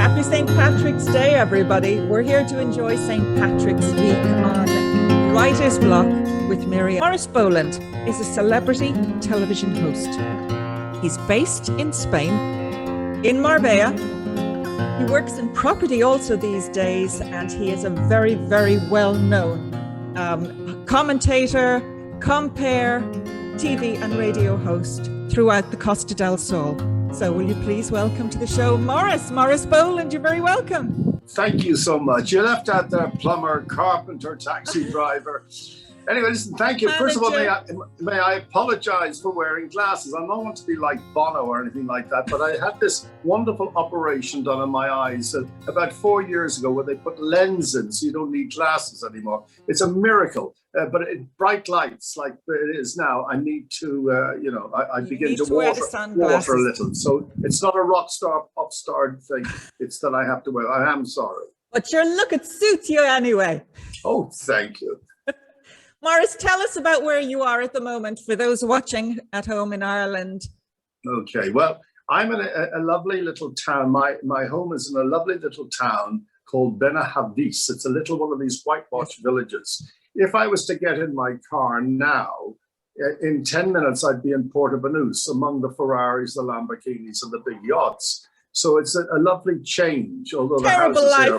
Happy St. Patrick's Day, everybody. We're here to enjoy St. Patrick's Week on Writer's Block with Miriam. Maurice Boland is a celebrity television host. He's based in Spain, in Marbella. He works in property also these days, and he is a very, very well-known commentator, compere, TV and radio host throughout the Costa del Sol. So will you please welcome to the show Maurice Boland. You're very welcome. Thank you so much. You left out there plumber, carpenter, taxi driver. Anyway, listen, thank you. First of all, may I apologize for wearing glasses. I don't want to be like Bono or anything like that, but I had this wonderful operation done on my eyes about 4 years ago where they put lenses in so you don't need glasses anymore. It's a miracle, but bright lights like it is now, I need to, I begin to water a little. So it's not a rock star, pop star thing. It's that I have to wear. I am sorry. But your look, it suits you anyway. Oh, thank you. Maurice, tell us about where you are at the moment for those watching at home in Ireland. Okay, well, I'm in a lovely little town. My home is in a lovely little town called Benahavis. It's a little one of these whitewashed villages. If I was to get in my car now, in 10 minutes, I'd be in Porto Banús among the Ferraris, the Lamborghinis, and the big yachts. So it's a lovely change, although terrible life.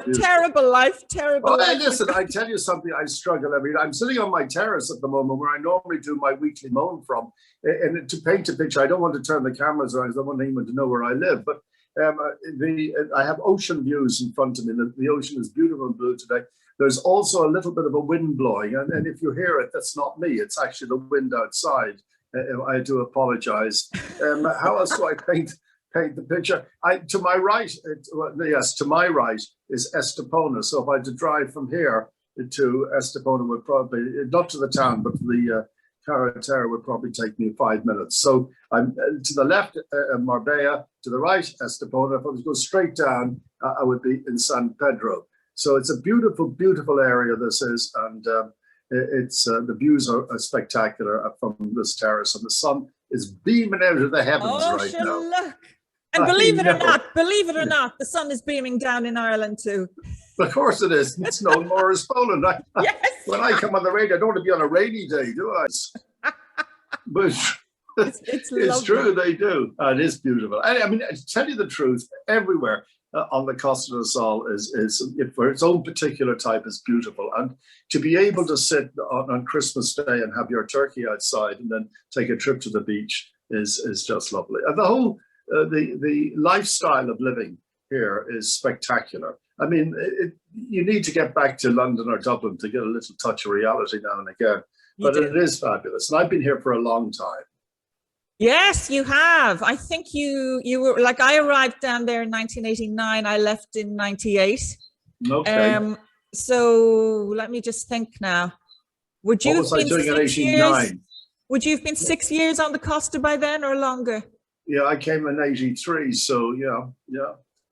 Oh, listen, I tell you something, I struggle every day. I'm sitting on my terrace at the moment where I normally do my weekly moan from. And to paint a picture, I don't want to turn the cameras around. I don't want anyone to know where I live. But I have ocean views in front of me. The ocean is beautiful and blue today. There's also a little bit of a wind blowing. And if you hear it, that's not me. It's actually the wind outside. I do apologize. How else do I paint the picture? To my right is Estepona. So if I had to drive from here to Estepona, would probably, not to the town, but to the Carretera would probably take me 5 minutes. So I'm to the left, Marbella, to the right, Estepona. If I was to go straight down, I would be in San Pedro. So it's a beautiful, beautiful area this is. And it's the views are spectacular from this terrace, and the sun is beaming out of the heavens right now. Look. And believe it or not, the sun is beaming down in Ireland too. Of course it is. It's no Maurice Boland. Yes. When I come on the radio, I don't want to be on a rainy day, do I? But it's true, they do. It is beautiful. I mean, to tell you the truth, everywhere on the Costa del Sol is for its own particular type is beautiful. And to be able to sit on Christmas Day and have your turkey outside and then take a trip to the beach is just lovely. And the whole the lifestyle of living here is spectacular. I mean, you need to get back to London or Dublin to get a little touch of reality now and again. But it is fabulous. And I've been here for a long time. Yes, you have. I think you were like, I arrived down there in 1989. I left in 98. Okay. So let me just think now. Would you have been 6 years? Would you have been 6 years on the Costa by then or longer? Yeah, I came in 83, so yeah,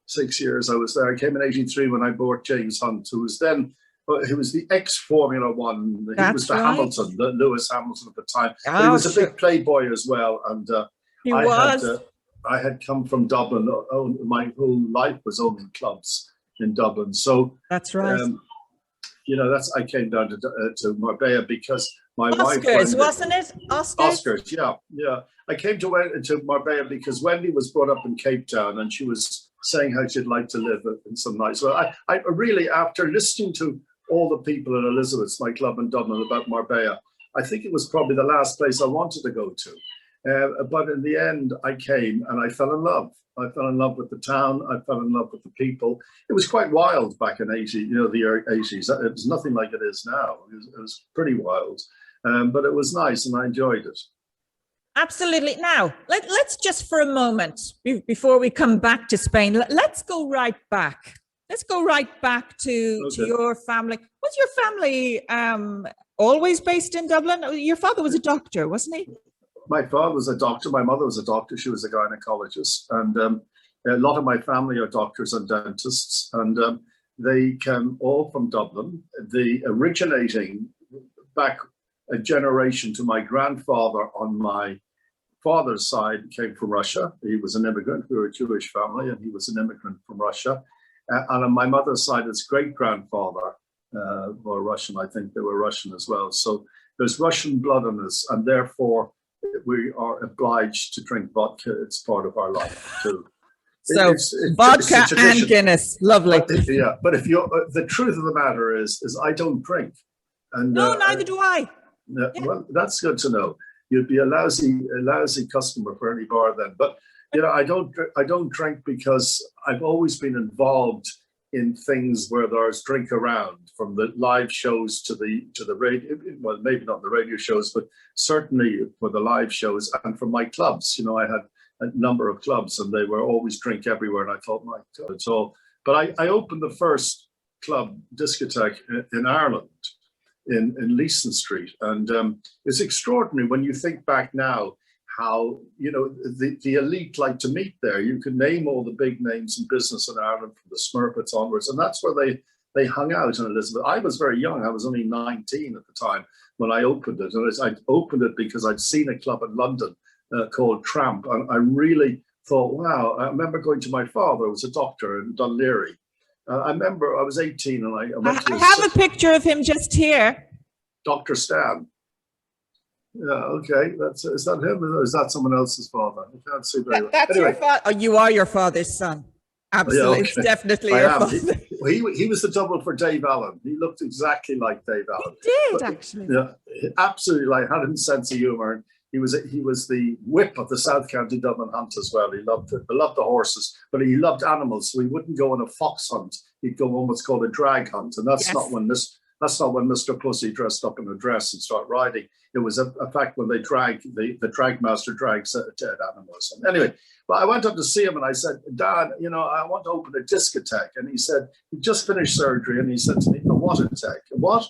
6 years I was there. I came in 83 when I bought James Hunt, who was the ex-Formula One. He was the Hamilton, the Lewis Hamilton at the time. But he was a big playboy as well, and I had come from Dublin. My whole life was owning clubs in Dublin, so that's right. I came down to Marbella because my wife. Oscars, wasn't it? Oscars, yeah. I came to Marbella because Wendy was brought up in Cape Town and she was saying how she'd like to live in some nice. So I really, after listening to all the people in Elizabeth's, my club in Dublin, about Marbella, I think it was probably the last place I wanted to go to. But in the end, I came and I fell in love. I fell in love with the town. I fell in love with the people. It was quite wild back in the 80s. It was nothing like it is now. It was pretty wild. But it was nice and I enjoyed it. Absolutely. Now, let's just for a moment, before we come back to Spain, let's go right back. Let's go right back to your family. Was your family always based in Dublin? Your father was a doctor, wasn't he? My father was a doctor. My mother was a doctor. She was a gynecologist. And a lot of my family are doctors and dentists. And they came all from Dublin. The originating back a generation to my grandfather on my father's side came from Russia. He was an immigrant. We were a Jewish family, and he was an immigrant from Russia. And on my mother's side, it's great-grandfather were Russian. I think they were Russian as well. So there's Russian blood in us, and therefore we are obliged to drink vodka. It's part of our life too. So vodka and Guinness, lovely. But if you, the truth of the matter is I don't drink. And no, neither do I. Yeah. Well, that's good to know. You'd be a lousy customer for any bar then. But you know, I don't drink because I've always been involved in things where there's drink around, from the live shows to the radio. Well, maybe not the radio shows, but certainly for the live shows and for my clubs. You know, I had a number of clubs, and they were always drink everywhere. And I thought, my God, it's all. But I opened the first club discotheque in Ireland, in Leeson Street, and it's extraordinary when you think back now how, you know, the elite like to meet there. You can name all the big names in business in Ireland from the Smurfits onwards, and that's where they hung out in Elizabeth. I was very young. I was only 19 at the time when I opened it, and I opened it because I'd seen a club in London called Tramp, and I really thought, wow. I remember going to my father, who was a doctor in Dunleary. I remember I was 18 and I went to have a picture of him just here. Dr. Stan. Yeah, okay. Is that him, or is that someone else's father? I can't see very well. That's anyway. Your father. Oh, you are your father's son. Absolutely. Yeah, okay. It's definitely your father. He was the double for Dave Allen. He looked exactly like Dave Allen. He did, actually. Yeah, absolutely. Like, had a sense of humor. He was the whip of the South County Dublin Hunt as well. He loved the horses, but he loved animals. So he wouldn't go on a fox hunt. He'd go on what's called a drag hunt, and that's not when Mr. Pussy dressed up in a dress and started riding. It was a fact when they the drag master drags dead animals. And anyway, but I went up to see him and I said, Dad, you know, I want to open a discotheque. And he said, he just finished surgery, and he said to me, a what attack? What?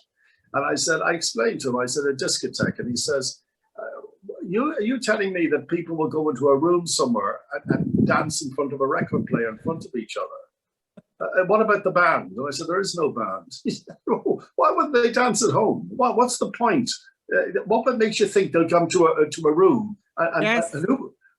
And I explained to him, I said, a discotheque. And he says, are you telling me that people will go into a room somewhere and dance in front of a record player in front of each other? What about the band? And I said, there is no band. He said, oh, why wouldn't they dance at home? What's the point? What makes you think they'll come to a room? And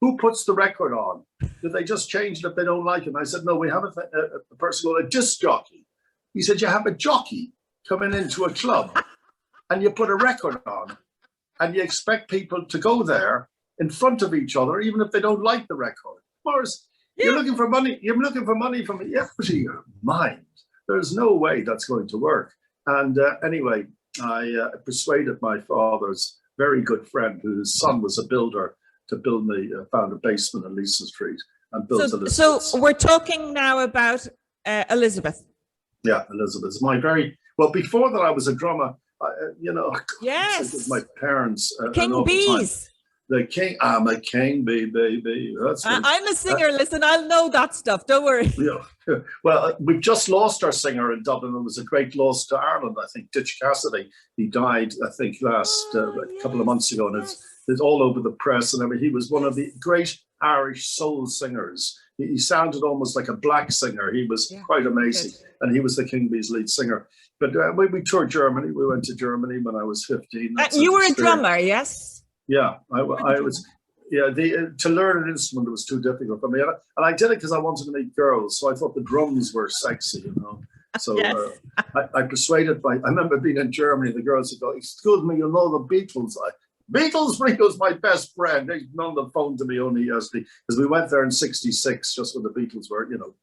who puts the record on? Do they just change it if they don't like it? And I said, no, we have a person called a disc jockey. He said, you have a jockey coming into a club and you put a record on, and you expect people to go there in front of each other, even if they don't like the record. Maurice, you're looking for money. You're looking for money from me. Out of your mind. There's no way that's going to work. And anyway, I persuaded my father's very good friend, whose son was a builder, to build me, found a basement in Leeson Street and built Elizabeth. So we're talking now about Elizabeth. Yeah, Elizabeth. Well, before that, I was a drummer. You know, yes, my parents. King Bees. The king. I'm a king bee, baby. I'm a singer. Listen, I'll know that stuff. Don't worry. Yeah. Well, we've just lost our singer in Dublin. It was a great loss to Ireland. I think Ditch Cassidy. He died, I think, last a couple of months ago, and it's all over the press and everything. He was one of the great Irish soul singers. He sounded almost like a black singer. He was quite amazing, and he was the King Bees lead singer. But we toured Germany. We went to Germany when I was 15. You were a drummer, yes? Yeah, I was. Yeah, to learn an instrument was too difficult for me, and I did it because I wanted to meet girls. So I thought the drums were sexy, you know. So I persuaded I remember being in Germany. The girls would go, "Excuse me, you know the Beatles." Beatles, Ringo's my best friend. He's on the phone to me only yesterday, because we went there in '66, just when the Beatles were, you know,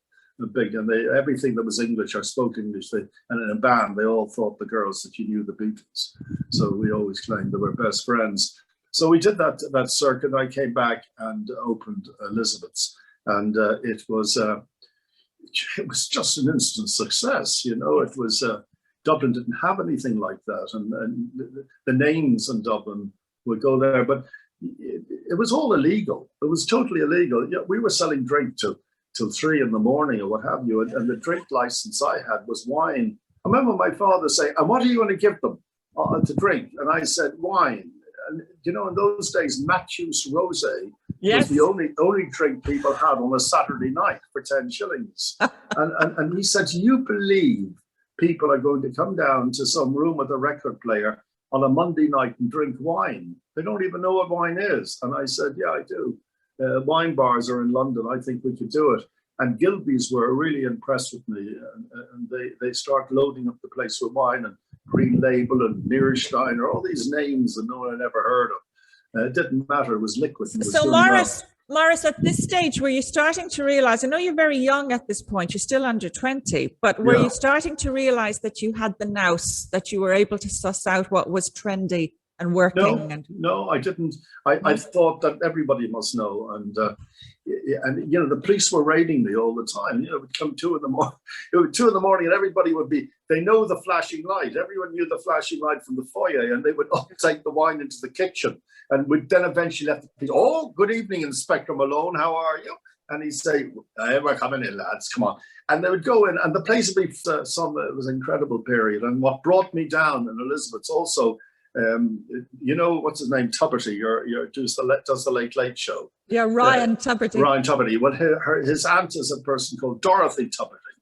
big, and everything that was English, I spoke English. And in a band, they all thought, the girls, that you knew the Beatles. So we always claimed they were best friends. So we did that circuit. I came back and opened Elizabeth's, and it was just an instant success. You know, it was Dublin didn't have anything like that, and the names in Dublin would go there, but it was all illegal. It was totally illegal. Yeah, we were selling drink till 3 in the morning or what have you, and the drink license I had was wine. I remember my father saying, "And what are you going to give them to drink?" And I said, "Wine." And you know, in those days, Matthew's Rosé was the only drink people had on a Saturday night for 10 shillings. and he said, "Do you believe people are going to come down to some room with a record player on a Monday night and drink wine? They don't even know what wine is." And I said, "Yeah, I do. Wine bars are in London. I think we could do it." And Gilby's were really impressed with me, and they start loading up the place with wine and Green Label and Mearsteiner, all these names that no one had ever heard of. It didn't matter; it was liquid. It was So, Maurice, at this stage, were you starting to realize? I know you're very young at this point; you're still under 20, but were you starting to realize that you had the nous, that you were able to suss out what was trendy and working? No, I didn't. I thought that everybody must know, and you know, the police were raiding me all the time. You know, it would come 2 in the morning. It would 2 in the morning, and everybody would be. They know the flashing light. Everyone knew the flashing light from the foyer, and they would all take the wine into the kitchen, and would then eventually let the police. Oh, good evening, Inspector Malone. How are you? And he'd say, hey, we're coming in, lads. Come on. And they would go in, and the place would be it was an incredible period. And what brought me down in Elizabeth's also. You know, what's his name? Tuberty, does the Late Late Show. Yeah, Ryan Tuberty. Ryan Tuberty. Well, his aunt is a person called Dorothy Tuberty,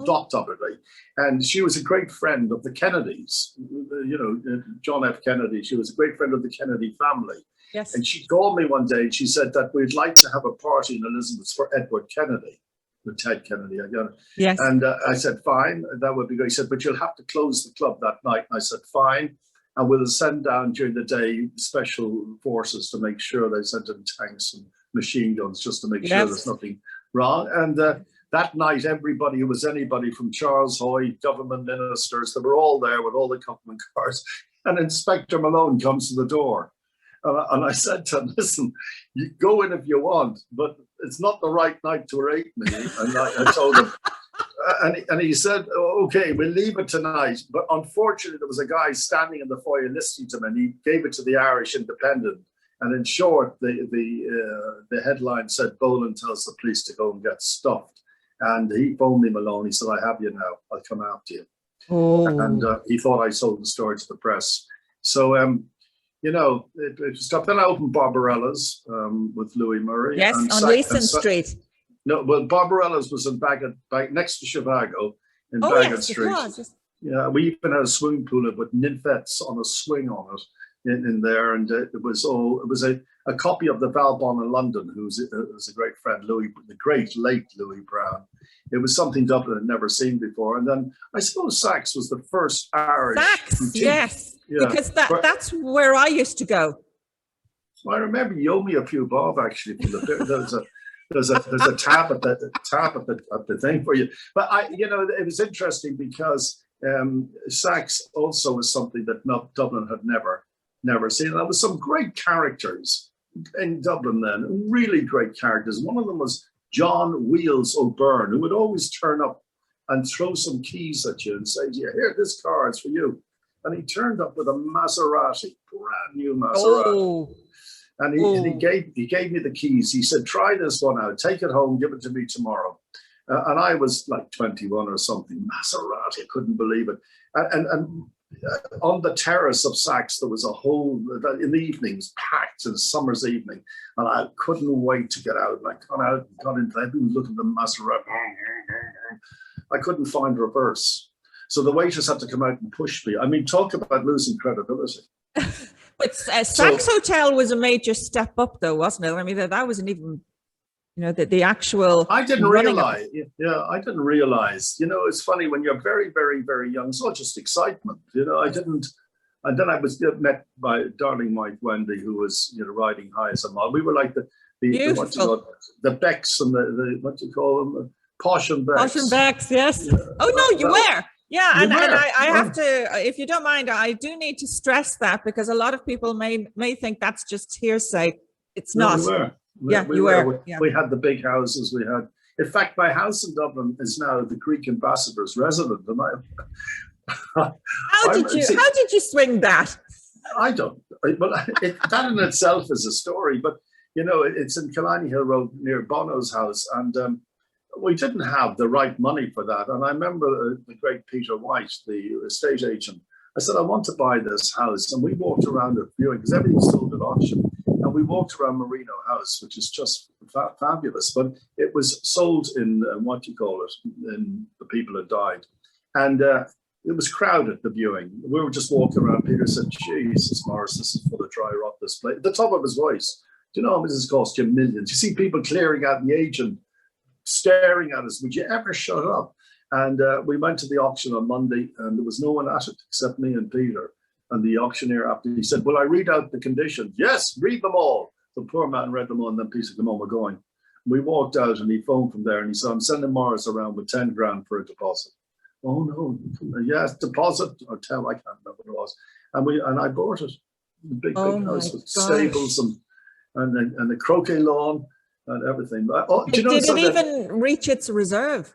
Dot Tuberty, and she was a great friend of the Kennedys. You know, John F. Kennedy. She was a great friend of the Kennedy family. Yes. And she called me one day and she said that we'd like to have a party in Elizabeth's for Edward Kennedy. With Ted Kennedy, I got it. Yes. And I said, fine, that would be good. He said, but you'll have to close the club that night. And I said, fine. And we'll send down during the day special forces to make sure they sent in tanks and machine guns just to make sure there's nothing wrong. And that night, everybody who was anybody from Charles Hoy, government ministers, they were all there with all the government cars. And Inspector Malone comes to the door. And I said to him, listen, you go in if you want, but it's not the right night to rape me. And I told him. And he said, oh, okay, we'll leave it tonight. But unfortunately, there was a guy standing in the foyer listening to him, and he gave it to the Irish Independent. And in short, the headline said, Boland tells the police to go and get stuffed. And he phoned me, Malone. He said, I have you now. I'll come after you. Oh. And he thought I sold the story to the press. So, you know, it was tough. Then I opened Barbarella's with Louis Murray. Yes, on Leeson Street. No, well, Barbarella's was in Bagot, next to Chivago in Bagot Street. It was. Yeah, we even had a swimming pool with nymphets on a swing on it in there, and it was a copy of the Valbon in London, who's a great friend, Louis, the great late Louis Brown. It was something Dublin had never seen before, and then I suppose SACH'S was the first Irish. SACH'S, yes, because that's where I used to go. I remember you owe me a few bob actually. There's a tap at the thing for you. But you know, it was interesting because SACH'S also was something that Dublin had never seen. And there was some great characters in Dublin then, really great characters. One of them was John Wheels O'Byrne, who would always turn up and throw some keys at you and say to you, here, this car is for you. And he turned up with a Maserati, brand new Maserati. Oh. And he gave me the keys. He said, try this one out, take it home, give it to me tomorrow. And I was like 21 or something. Maserati, I couldn't believe it. And on the terrace of SACH'S, there was a whole, in the evenings, packed, in a summer's evening. And I couldn't wait to get out. And I got out and got into, I'd been looking at the Maserati. I couldn't find reverse. So the waitress had to come out and push me. I mean, talk about losing credibility. But SACH'S Hotel was a major step up, though, wasn't it? I mean, that wasn't even, you know, the actual. I didn't realize. Yeah, I didn't realize. You know, it's funny when you're very, very, very young. It's all just excitement. You know, I didn't. And then I was met by darling Mike Wendy, who was, you know, riding high as a model. We were like the what you call, the Becks and the what do you call them, the Posh and Becks. Posh and Becks, yes. Yeah. Oh no, you were. Yeah, and I have to, if you don't mind, I do need to stress that because a lot of people may think that's just hearsay. It's not. We were. You were. We had the big houses. We had, in fact, my house in Dublin is now the Greek ambassador's residence. And how did you swing that? I don't. But that in itself is a story. But you know, it's in Killiney Hill Road near Bono's house, and we didn't have the right money for that. And I remember the great Peter White, the estate agent. I said, I want to buy this house. And we walked around it viewing, because everything's sold at auction. And we walked around Marino House, which is just fabulous. But it was sold in, and the people had died. And it was crowded, the viewing. We were just walking around. Peter said, Jesus, Maurice, this is full of dry rot, this place. At the top of his voice. Do you know how much this cost you? Millions. You see people clearing out the agent staring at us. Would you ever shut up? And we went to the auction on Monday, and there was no one at it except me and Peter. And the auctioneer, after he said, "Will I read out the conditions?" "Yes, read them all." The poor man read them all, and then Peter said, "Come on, we're going." We walked out, and he phoned from there, and he said, "I'm sending Maurice around with 10 grand for a deposit." "Oh no, yes, deposit or 10, I can't remember what it was. And I bought it. The big house with stables and the croquet lawn and everything. But, did it even reach its reserve?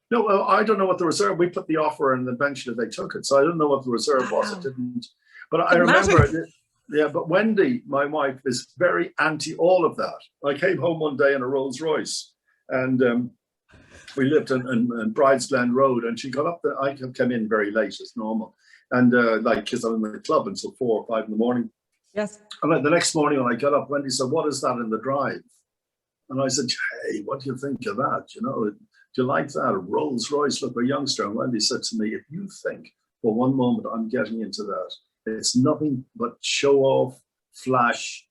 No, well, I don't know what the reserve. We put the offer in, and eventually they took it. So I don't know what the reserve was. It didn't. But I remember it. Yeah, but Wendy, my wife, is very anti all of that. I came home one day in a Rolls Royce, and we lived in Bridesglen Road, and she got up there. I came in very late as normal, and because I'm in the club until 4 or 5 in the morning. Yes. And the next morning when I got up, Wendy said, "What is that in the drive?" And I said, "Hey, what do you think of that? You know, do you like that? A Rolls Royce, look, a youngster." And Wendy said to me, "If you think for one moment I'm getting into that, it's nothing but show off, flash.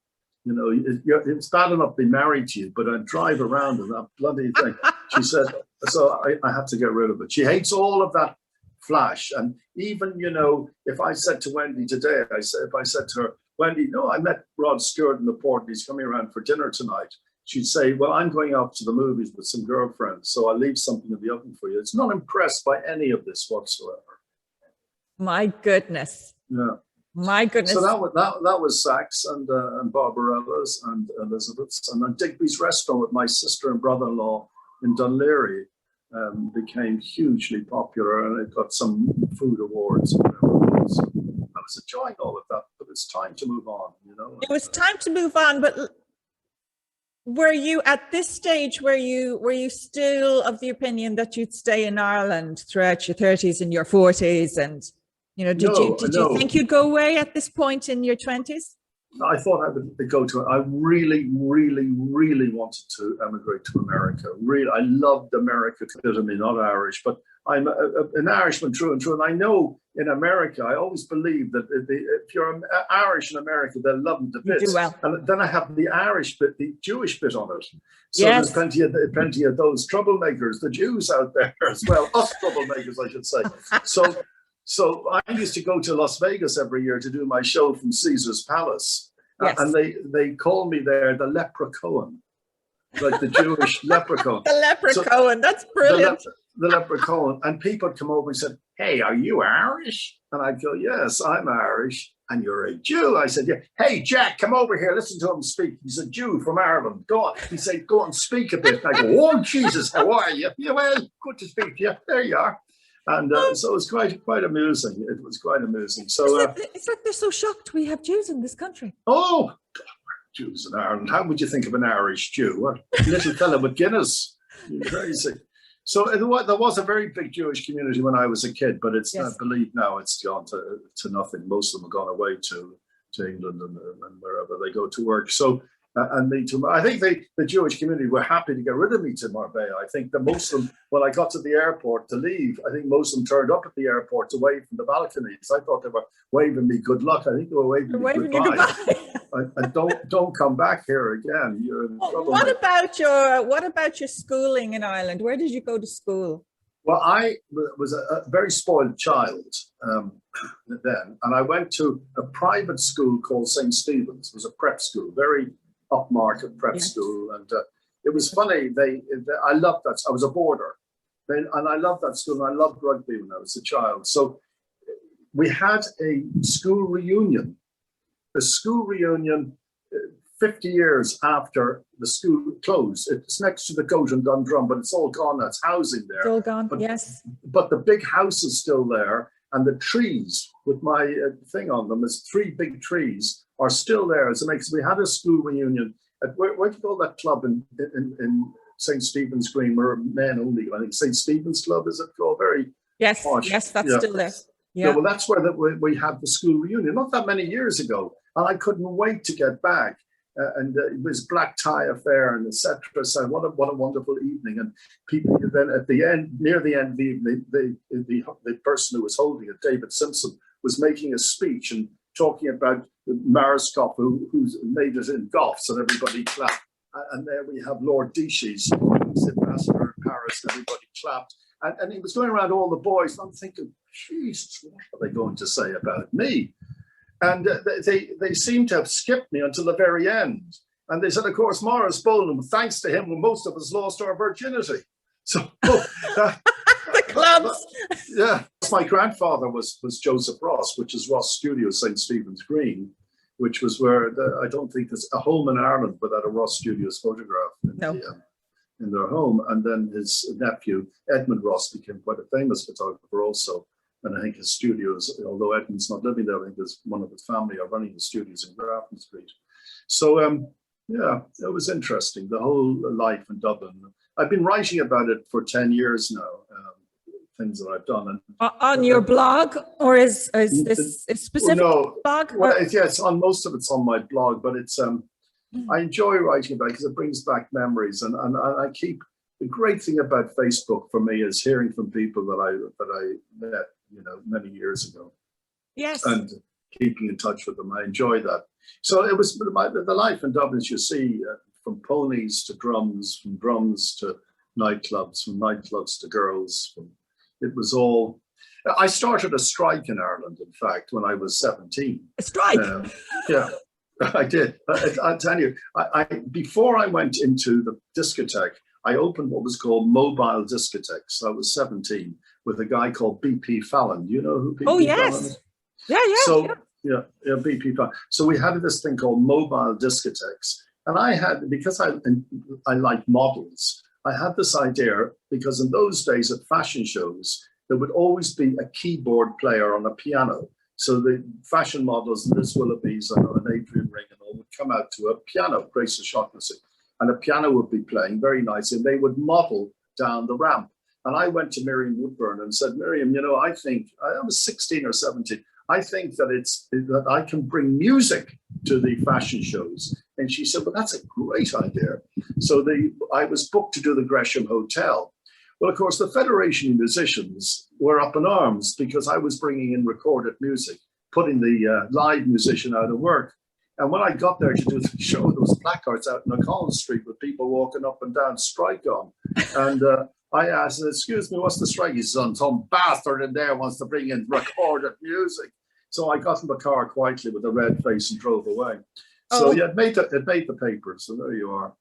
You know, it's bad enough being married to you, but I drive around in that bloody thing." She said, so I had to get rid of it. She hates all of that flash. And even, you know, if I said to Wendy today, if I said to her, "Wendy, no, I met Rod Stewart in the port and he's coming around for dinner tonight," she'd say, "Well, I'm going out to the movies with some girlfriends, so I'll leave something in the oven for you." It's not impressed by any of this whatsoever. My goodness. Yeah. My goodness. So that was SACH'S and BARBARELLA'S and Elizabeth's. And then Digby's Restaurant with my sister and brother-in-law in Dunleary became hugely popular, and it got some food awards and whatever. So I was enjoying all of that, but it's time to move on, you know. It was time to move on, but were you at this stage, were you still of the opinion that you'd stay in Ireland throughout your 30s and your 40s? And, you know, did you think you'd go away at this point in your 20s? I thought I would go to it. I really, really, really wanted to emigrate to America. Really, I loved America. I mean, not Irish, but I'm an Irishman through and through. And I know in America, I always believe that if you're Irish in America, they'll love them to bits. You do well. And then I have the Irish bit, the Jewish bit on it. So yes. There's plenty of those troublemakers, the Jews out there as well. Us troublemakers, I should say. So I used to go to Las Vegas every year to do my show from Caesar's Palace. Yes. And they call me there the leprechaun, like the Jewish leprechaun. The leprechaun, that's brilliant. The leprechaun. And people would come over and said, "Hey, are you Irish?" And I'd go, "Yes, I'm Irish." "And you're a Jew?" I said, "Yeah." "Hey, Jack, come over here. Listen to him speak. He's a Jew from Ireland. Go on." He said, "Go and speak a bit." And I go, "Oh, Jesus, how are you?" "Yeah, well, good to speak to you." There you are. And so it was quite amusing. It was quite amusing. So it's like they're so shocked we have Jews in this country. Oh, Jews in Ireland. How would you think of an Irish Jew? What little fella with Guinness? You're crazy. So there was a very big Jewish community when I was a kid, but it's I believe now it's gone to nothing. Most of them have gone away to England and wherever they go to work. So. And me too. I think the Jewish community were happy to get rid of me to Marbella. I think that most of them, when I got to the airport to leave, I think most of them turned up at the airport to wave from the balconies. I thought they were waving me good luck. I think they were waving me goodbye. And don't come back here again. You're in trouble. What about your schooling in Ireland? Where did you go to school? Well, I was a very spoiled child then, and I went to a private school called St. Stephen's. It was a prep school, very upmarket prep school, and it was funny. I loved that. I was a boarder, and I loved that school. And I loved rugby when I was a child. So we had a school reunion. 50 years after the school closed. It's next to the Goat and Dundrum, but it's all gone. That's housing there. It's all gone. But, yes. But the big house is still there, and the trees with my thing on them, there's 3 big trees, are still there. So we had a school reunion at where do you call that club in St. Stephen's Green, where men only. I think St. Stephen's Club, is it called? Very posh. Yes, that's still there. Yeah. Well, that's where we had the school reunion not that many years ago, and I couldn't wait to get back. And it was black tie affair and etc. So what a wonderful evening. And people then at the end, near the end of the evening, the person who was holding it, David Simpson, was making a speech and talking about Maurice who's made it in golf, so everybody clapped. and there we have Lord Dishes, who's ambassador in Paris, and everybody clapped. And he was going around all the boys, and I'm thinking, Jesus, what are they going to say about me? And they seemed to have skipped me until the very end. And they said, of course, Maurice Boland, thanks to him, most of us lost our virginity. So the clubs. Yeah. My grandfather was Joseph Ross, which is Ross Studios, St. Stephen's Green, which was where I don't think there's a home in Ireland without a Ross Studios photograph in their home. And then his nephew, Edmund Ross, became quite a famous photographer also. And I think his studios, although Edmund's not living there, I think there's one of his family are running the studios in Grafton Street. So, yeah, it was interesting, the whole life in Dublin. I've been writing about it for 10 years now, things that I've done. And, on your blog, or is this a specific blog? Well, it's on, most of it's on my blog, but it's I enjoy writing about it because it brings back memories, and I keep, the great thing about Facebook for me is hearing from people that I met, many years ago. Yes. And keeping in touch with them. I enjoy that. So it was the life in Dublin, as you see, from ponies to drums, from drums to nightclubs, from nightclubs to girls. It was all. I started a strike in Ireland, in fact, when I was 17. A strike? Yeah, I did. I'll tell you, before I went into the discotheque, I opened what was called mobile discotheques. I was 17 with a guy called BP Fallon. Do you know who BP Fallon is? Yeah. So, yeah, BP Fallon. So we had this thing called mobile discotheques. And I had, because I like models, I had this idea, because in those days at fashion shows, there would always be a keyboard player on a piano. So the fashion models, Liz Willoughby's and Adrian Ring and all, would come out to a piano, Grace O'Shaughnessy, and a piano would be playing very nicely, and they would model down the ramp. And I went to Miriam Woodburn and said, Miriam, I think, I was 16 or 17, I think that I can bring music to the fashion shows. And she said, well, that's a great idea. So I was booked to do the Gresham Hotel. Well, of course, the Federation of Musicians were up in arms because I was bringing in recorded music, putting the live musician out of work. And when I got there to do the show, there was placards out in O'Connell Street with people walking up and down, strike on. And I asked, excuse me, what's the strike? He said, some bastard in there wants to bring in recorded music. So I got in the car quietly with a red face and drove away. So yeah, it made the paper. So there you are.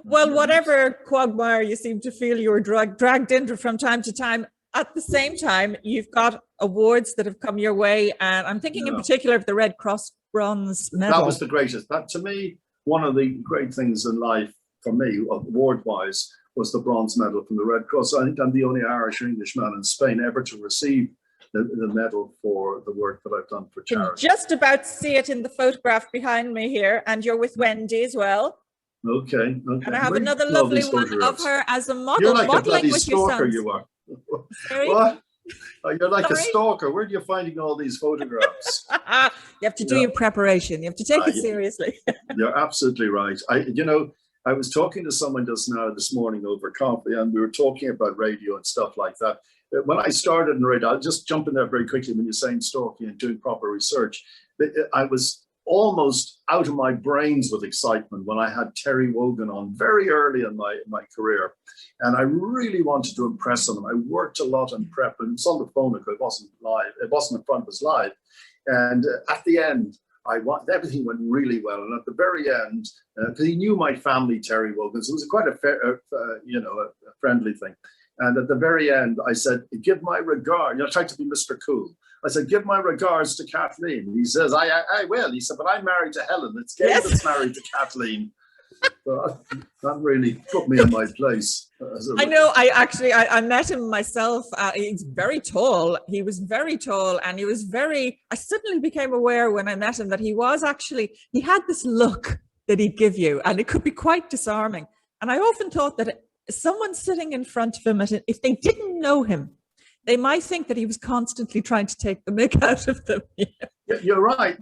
Well, whatever quagmire you seem to feel you were dragged into from time to time, at the same time, you've got awards that have come your way. And I'm thinking in particular of the Red Cross Bronze Medal. That was the greatest. That, to me, one of the great things in life for me, award-wise, was the bronze medal from the Red Cross. I think I'm the only Irish or English man in Spain ever to receive the medal for the work that I've done for charity. You can just about see it in the photograph behind me here, and you're with Wendy as well. Okay. And I have another lovely one of her as a model. You're like a bloody with stalker, you are. Sorry? What? You're like a stalker. Where are you finding all these photographs? You have to do your preparation. You have to take it seriously. You're absolutely right. I was talking to someone just now this morning over coffee, and we were talking about radio and stuff like that. When I started in radio, I'll just jump in there very quickly when you're saying stalking and doing proper research. I was almost out of my brains with excitement when I had Terry Wogan on very early in my career. And I really wanted to impress him. I worked a lot on prep, and it's on the phone because it wasn't live. It wasn't in front of us live. And at the end, everything went really well. And at the very end, because he knew my family, Terry Wogan, so it was quite a friendly thing. And at the very end, I said, give my regard. I tried to be Mr. Cool. I said, give my regards to Kathleen. He says, I will. He said, but I'm married to Helen. It's Gabe that's married to Kathleen. So that really put me in my place. I know. I met him myself. He's very tall. He was very tall, and he was I suddenly became aware when I met him that he had this look that he'd give you, and it could be quite disarming. And I often thought that someone sitting in front of him, if they didn't know him, they might think that he was constantly trying to take the mick out of them. You're right.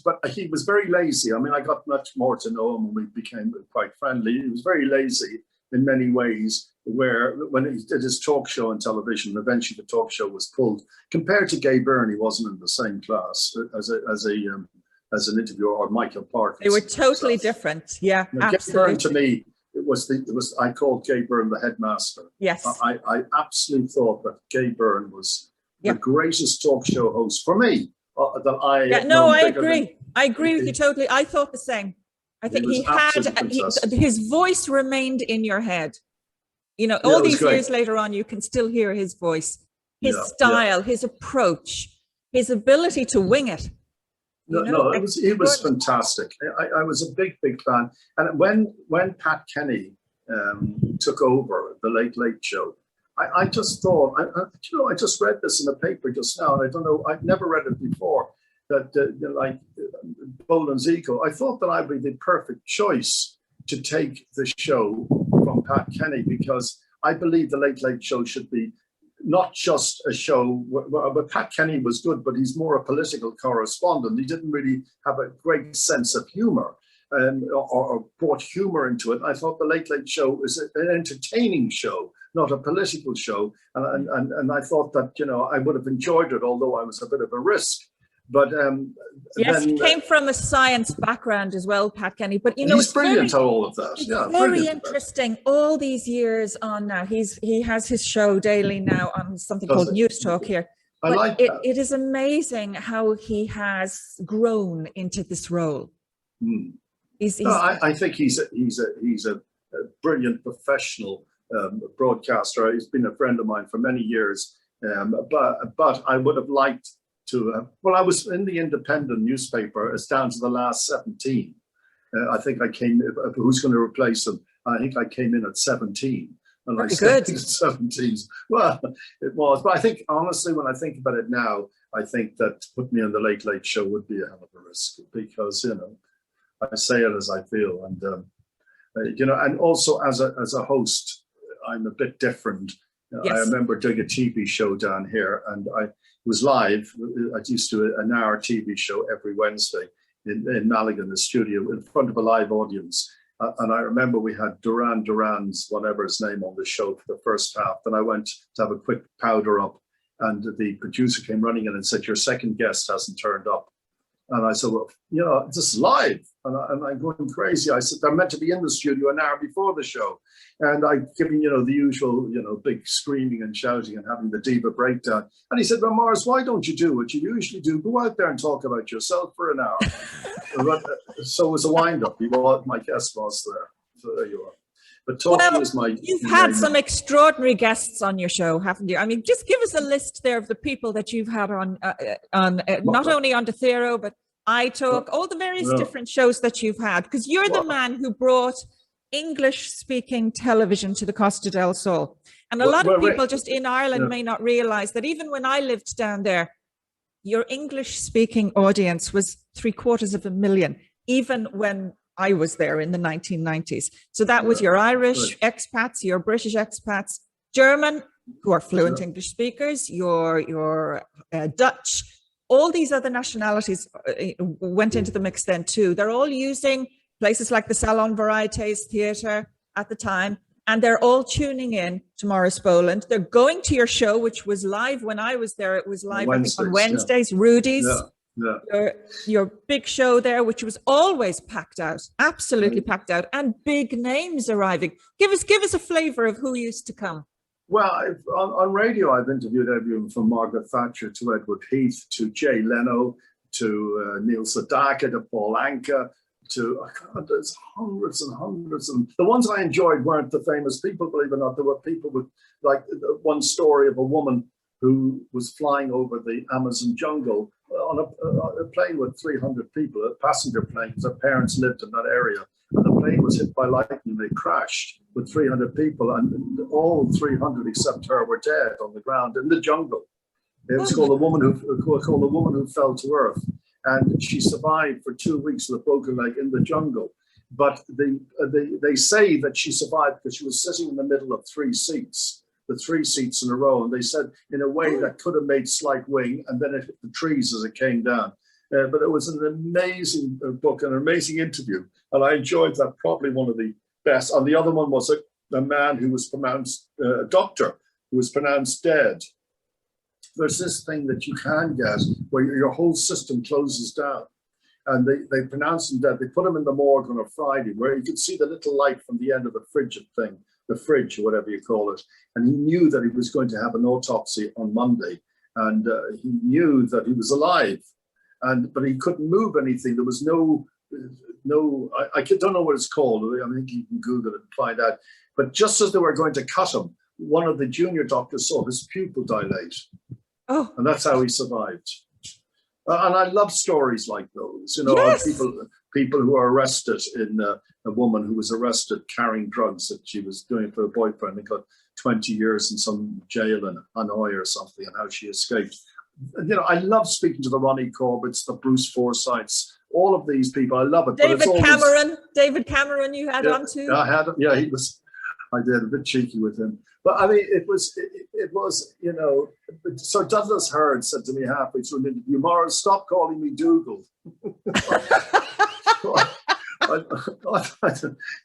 But he was very lazy. I mean, I got much more to know him, and we became quite friendly. He was very lazy in many ways, where when he did his talk show on television, eventually the talk show was pulled. Compared to Gay Byrne, he wasn't in the same class as a as an interviewer, or Michael Parkinson. They were totally different. Yeah, now, absolutely. Gay Byrne, to me, I called Gay Byrne the headmaster. Yes. I absolutely thought that Gay Byrne was the greatest talk show host for me that I. Yeah, no, I agree. I agree with you totally. I thought the same. I think his voice remained in your head. You know, all these years later on, you can still hear his voice, his style, his approach, his ability to wing it. He was fantastic. I was a big fan. And when Pat Kenny took over the Late Late Show, I just thought, I just read this in the paper just now, and I don't know, I've never read it before, that like Boland's ego, I thought that I'd be the perfect choice to take the show from Pat Kenny, because I believe the Late Late Show should be not just a show, but Pat Kenny was good, but he's more a political correspondent. He didn't really have a great sense of humor or brought humor into it. I thought the Late Late Show is an entertaining show, not a political show. And I thought that, I would have enjoyed it, although I was a bit of a risk. But yes, he came from a science background as well, Pat Kenny. But he's brilliant at all of that. Yeah, very interesting. All these years on now, he has his show daily now on something called News Talk here. But I like that. It is amazing how he has grown into this role. I think he's a brilliant professional broadcaster. He's been a friend of mine for many years. But I would have liked to, I was in the independent newspaper. It's down to the last 17. I think I came, who's going to replace him? I think I came in at 17. And I stayed at 17. Well, it was. But I think, honestly, when I think about it now, I think that put me on the Late Late Show would be a hell of a risk, because, I say it as I feel. And, and also as a host, I'm a bit different. Yes. I remember doing a TV show down here, and I was live. I used to do an hour TV show every Wednesday in Malaga, in the studio, in front of a live audience. And I remember we had Duran's, whatever his name, on the show for the first half. Then I went to have a quick powder up, and the producer came running in and said, "Your second guest hasn't turned up." And I said, "Well, this is live." And I'm going crazy. I said, "They're meant to be in the studio an hour before the show." And I giving, the usual, big screaming and shouting and having the diva breakdown. And he said, "Well, Maurice, why don't you do what you usually do? Go out there and talk about yourself for an hour." So it was a wind-up. My guest was there. So there you are. But talking is my... You've had some extraordinary guests on your show, haven't you? I mean, just give us a list there of the people that you've had on not only on Dethero, but iTalk, all the various different shows that you've had, because you're the man who brought English-speaking television to the Costa del Sol. And a lot of people just in Ireland may not realise that even when I lived down there, your English-speaking audience was 750,000, even when I was there in the 1990s. So that was your Irish expats, your British expats, German, who are fluent English speakers, your Dutch, all these other nationalities went into the mix then too. They're all using places like the Salon Varietés Theatre at the time, and they're all tuning in to Maurice Boland. They're going to your show, which was live when I was there. It was live on Wednesdays, Rudy's. Your big show there, which was always packed out, absolutely packed out, and big names arriving. Give us a flavour of who used to come. Well, on radio, I've interviewed everyone from Margaret Thatcher to Edward Heath to Jay Leno to Neil Sedaka to Paul Anka to, there's hundreds and hundreds of them. The ones I enjoyed weren't the famous people, believe it or not. There were people with, like, one story of a woman who was flying over the Amazon jungle on a plane with 300 people, a passenger plane, because her parents lived in that area. And the plane was hit by lightning. They crashed with 300 people, and all 300 except her were dead on the ground in the jungle. It was called The Woman Who Fell to Earth. And she survived for 2 weeks with a broken leg in the jungle. But they say that she survived because she was sitting in the middle of 3 seats, the 3 seats in a row. And they said in a way that could have made slight wing, and then it hit the trees as it came down. But it was an amazing book, an amazing interview. And I enjoyed that, probably one of the best. And the other one was a man who was pronounced, a doctor who was pronounced dead. There's this thing that you can get where your whole system closes down. And they pronounced him dead. They put him in the morgue on a Friday where you could see the little light from the end of the frigid thing, the fridge or whatever you call it. And he knew that he was going to have an autopsy on Monday. And he knew that he was alive. But he couldn't move anything. There was no, I don't know what it's called. I think you can Google it and find out. But just as they were going to cut him, one of the junior doctors saw his pupil dilate. Oh. And that's how he survived. And I love stories like those, you know, yes. people who are arrested in a woman who was arrested carrying drugs that she was doing for a boyfriend and got 20 years in some jail in Hanoi or something, and how she escaped. You know, I love speaking to the Ronnie Corbett's, the Bruce Forsyths, all of these people. I love it. David Cameron, you had on too. I had, yeah, I did a bit cheeky with him. But I mean, it was, you know, Sir Douglas Hurd said to me halfway through an interview, Maurice, stop calling me Dougal. You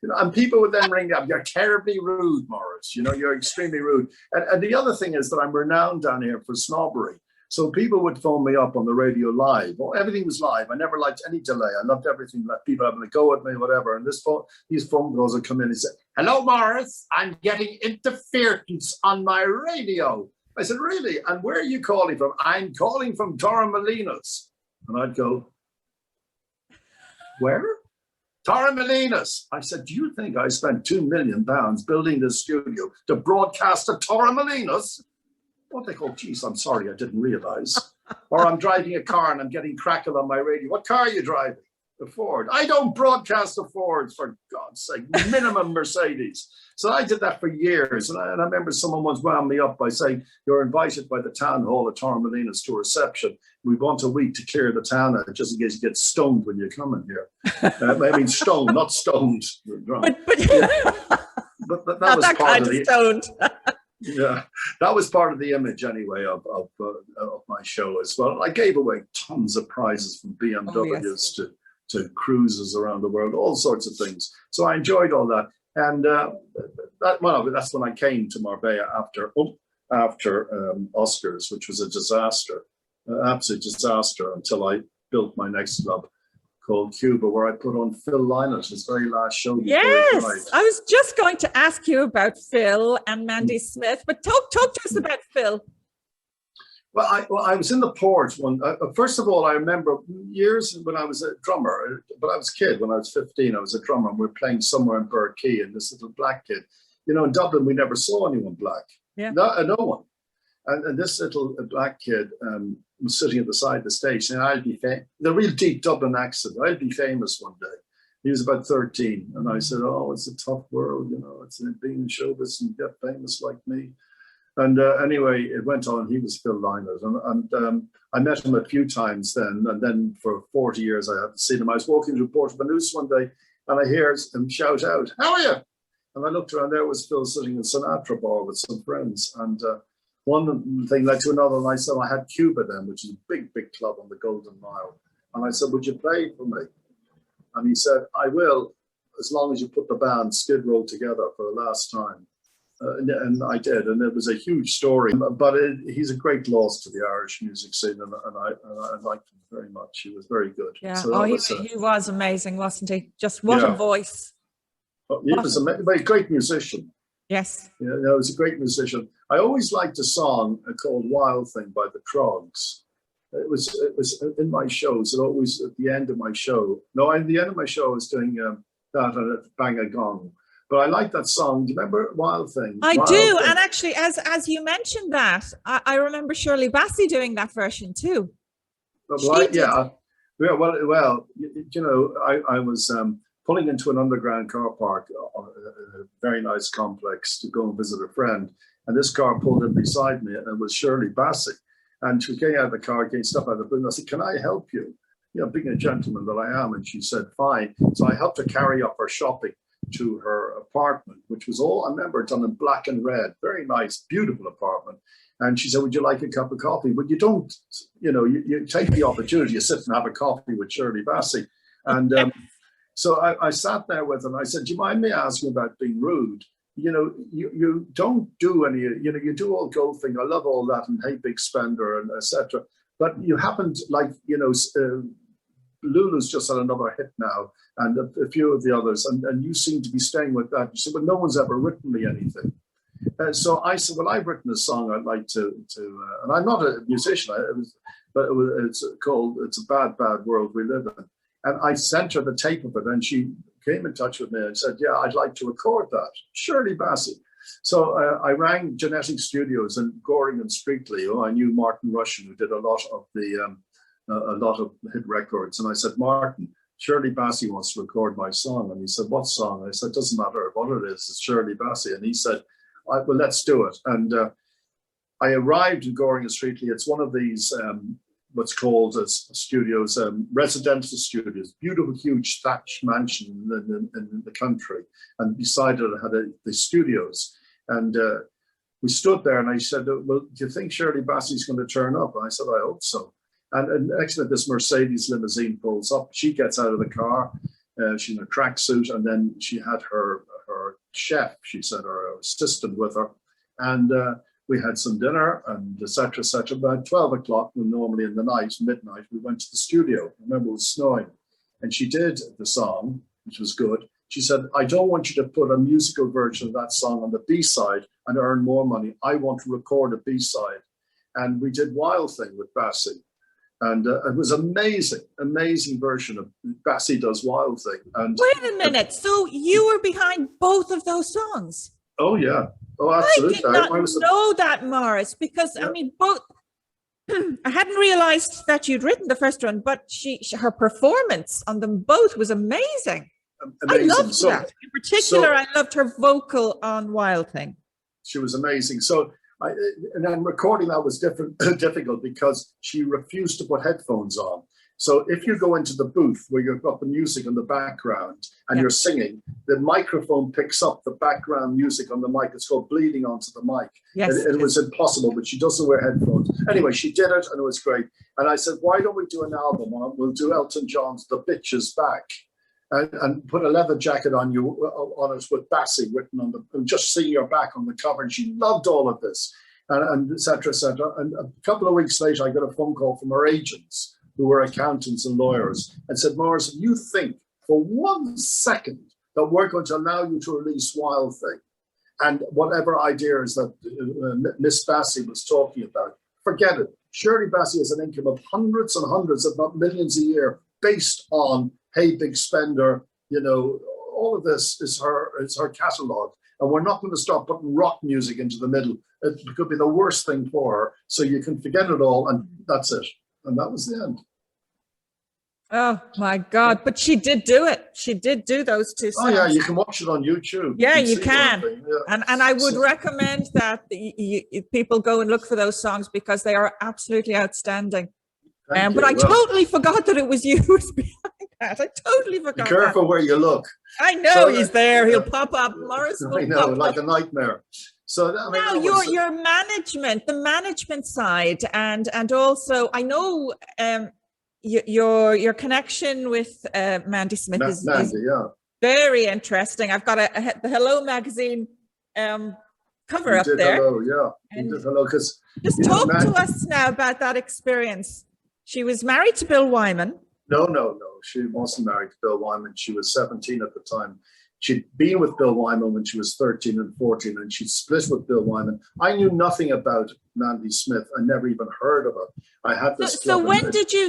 know, and people would then ring up, you're terribly rude, Maurice, you know, you're extremely rude. And the other thing is that I'm renowned down here for snobbery. So people would phone me up on the radio live. Well, everything was live. I never liked any delay. I loved everything. Like people having a go at me, whatever. And these phone calls would come in and say, hello, Maurice, I'm getting interference on my radio. I said, really? And where are you calling from? I'm calling from Torremolinos. And I'd go, where? Torremolinos. I said, do you think I spent £2 million building this studio to broadcast at Torremolinos? What they call, geez, I'm sorry, I didn't realize. Or I'm driving a car and I'm getting crackle on my radio. What car are you driving? The Ford. I don't broadcast the Fords, for God's sake, minimum Mercedes. So I did that for years. And I remember someone once wound me up by saying, you're invited by the town hall at Torremolinos to a reception. We want a week to clear the town out, just in case you get stoned when you come in here. I mean, stoned, not stoned. But that not was that part kind of the stoned. Yeah, that was part of the image anyway of my show as well. I gave away tons of prizes from BMWs to cruises around the world, all sorts of things. So I enjoyed all that. And that's when I came to Marbella after Oscars, which was a disaster, absolute disaster, until I built my next club called Cuba, where I put on Phil Lynott, his very last show. Yes, I was just going to ask you about Phil and Mandy Smith, but talk to us about Phil. Well, I was in the port one. First of all, I remember years when I was a drummer, but I was a kid. When I was 15, I was a drummer, and we were playing somewhere in Burkey, and this little black kid. You know, in Dublin, we never saw anyone black. Yeah. No one. And this little black kid was sitting at the side of the stage saying, I'll be famous. The real deep Dublin accent, I'll be famous one day. He was about 13. And I said, oh, it's a tough world, you know, it's being in showbiz and get famous like me. And anyway, it went on. He was Phil Lynott. And I met him a few times then. And then for 40 years, I hadn't seen him. I was walking through Port Banús one day and I hear him shout out, how are you? And I looked around, there was Phil sitting in Sinatra bar with some friends. And one thing led to another, and I said I had Cuba then, which is a big, big club on the Golden Mile. And I said, would you play for me? And he said, I will, as long as you put the band Skid Row together for the last time. And I did, and it was a huge story. But he's a great loss to the Irish music scene, and I liked him very much. He was very good. Yeah, so he was amazing, wasn't he? Just what a voice. He was a great musician. Yes. Yeah, he was a great musician. I always liked a song called Wild Thing by the Trogs. It was in my shows, and always at the end of my show. No, at the end of my show, I was doing that and Bang a Gong. But I like that song. Do you remember Wild Thing? I do. And actually, as you mentioned that, I remember Shirley Bassey doing that version too. Well, you know, I was pulling into an underground car park, a very nice complex, to go and visit a friend. And this car pulled in beside me, and it was Shirley Bassey. And she came out of the car, getting stuff out of the boot. And I said, can I help you? You know, being a gentleman that I am. And she said, fine. So I helped her carry up her shopping to her apartment, which was all, I remember, done in black and red. Very nice, beautiful apartment. And she said, would you like a cup of coffee? But you don't, you know, you take the opportunity, you sit and have a coffee with Shirley Bassey. And so I sat there with her and I said, do you mind me asking about being rude? You know, you don't do any, you know, you do all gold thing. I love all that and hey, big spender and etc. But you haven't, like, you know, Lulu's just had another hit now, and a few of the others, and you seem to be staying with that. You said, well, no one's ever written me anything. So I said, well, I've written a song I'd like to and I'm not a musician, it's called It's a Bad, Bad World We Live In. And I sent her the tape of it, and she came in touch with me and said, yeah, I'd like to record that. Shirley Bassey. So I rang Genetic Studios in Goring and Streatley. I knew Martin Russian, who did a lot of hit records. And I said, Martin, Shirley Bassey wants to record my song. And he said, what song? I said, doesn't matter what it is, it's Shirley Bassey. And he said, well, let's do it. And I arrived in Goring and Streatley. It's one of these, what's called as studios, residential studios, beautiful, huge thatched mansion in the country. And beside it, I had the studios. And we stood there, and I said, well, do you think Shirley Bassey's going to turn up? And I said, I hope so. And next minute, this Mercedes limousine pulls up. She gets out of the car. She's in a tracksuit, and then she had her chef, she said, her assistant with her. And we had some dinner, and et cetera, et cetera. About 12 o'clock, normally in the night, midnight, we went to the studio. I remember it was snowing. And she did the song, which was good. She said, I don't want you to put a musical version of that song on the B-side and earn more money. I want to record a B-side. And we did Wild Thing with Bassey. And it was amazing, amazing version of Bassey Does Wild Thing. And wait a minute. So you were behind both of those songs? Oh, yeah. Oh, absolutely. I did not know that, Maurice, because, yeah. I mean, both. I hadn't realized that you'd written the first one, but her performance on them both was amazing. Amazing. I loved that. In particular, I loved her vocal on Wild Thing. She was amazing. So, and then recording that was difficult because she refused to put headphones on. So if you go into the booth where you've got the music in the background and you're singing, the microphone picks up the background music on the mic. It's called bleeding onto the mic. Yes, it was impossible, but she doesn't wear headphones. Anyway, she did it, and it was great. And I said, why don't we do an album? We'll do Elton John's The Bitch Is Back. And put a leather jacket on it with Bassey written on and just seeing your back on the cover. And she loved all of this, and et cetera, et cetera. And a couple of weeks later, I got a phone call from her agents, who were accountants and lawyers, and said, Maurice, if you think for 1 second that we're going to allow you to release Wild Thing, and whatever ideas that Miss Bassey was talking about, forget it. Shirley Bassey has an income of hundreds and hundreds, if not millions a year, based on Hey Big Spender, all of this is her catalogue. And we're not going to start putting rock music into the middle. It could be the worst thing for her. So you can forget it all, and that's it. And that was the end. Oh my God. But she did do it. She did do those two songs. Oh yeah, you can watch it on YouTube. Yeah, you can. Yeah. And I would recommend that people go and look for those songs because they are absolutely outstanding. But I totally forgot that it was you who was behind that. I totally forgot. Be careful where you look. I know he's there. He'll pop up. Maurice will I know, like a nightmare. So now your management, the management side, and also I know your connection with Mandy Smith is very interesting. I've got the Hello magazine cover up there. Hello, yeah. Did Hello, because just talk to us now about that experience. She was married to Bill Wyman. No. She wasn't married to Bill Wyman. She was 17 at the time. She'd been with Bill Wyman when she was 13 and 14, and she'd split with Bill Wyman. I knew nothing about Mandy Smith. I never even heard of her. I had this. So when did you,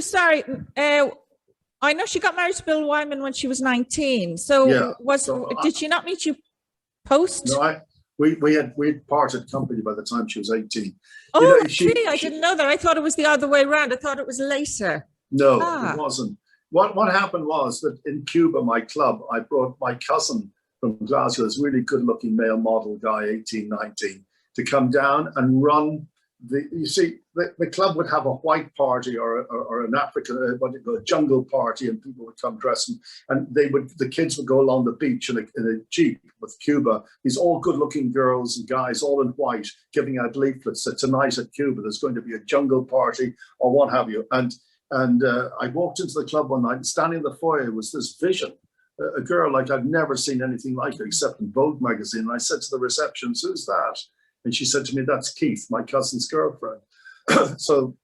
I know she got married to Bill Wyman when she was 19. So did she not meet you post? No, we had parted company by the time she was 18. Oh, I didn't know that. I thought it was the other way around. I thought it was later. No, it wasn't. What happened was that in Cuba, my club, I brought my cousin from Glasgow, this really good-looking male model guy, 18, 19, to come down and run the club would have a white party or an African, a jungle party, and people would come dressed, and the kids would go along the beach in a jeep with Cuba. These all good-looking girls and guys, all in white, giving out leaflets that tonight at Cuba there's going to be a jungle party or what have you. And I walked into the club one night, and standing in the foyer was this vision, a girl like I've never seen anything like her except in Vogue magazine. And I said to the receptionist, "Who's that?" And she said to me, "That's Keith, my cousin's girlfriend." So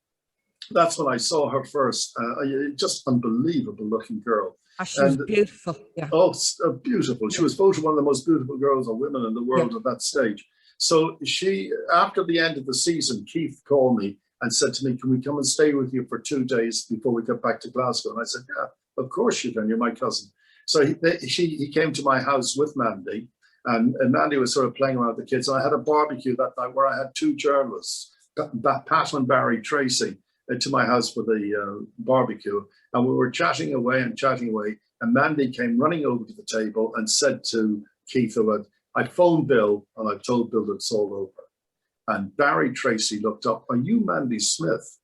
That's when I saw her first. Just unbelievable looking girl. She was beautiful. Yeah. Oh, beautiful. She was voted one of the most beautiful girls or women in the world at that stage. So after the end of the season, Keith called me and said to me, can we come and stay with you for 2 days before we get back to Glasgow? And I said, yeah, of course you can. You're my cousin. So he came to my house with Mandy, and Mandy was sort of playing around with the kids. And I had a barbecue that night where I had 2 journalists, Pat and Barry Tracy, to my house for the barbecue. And we were chatting away. And Mandy came running over to the table and said to Keith, I phoned Bill and I told Bill it's all over. And Barry Tracy looked up, are you Mandy Smith?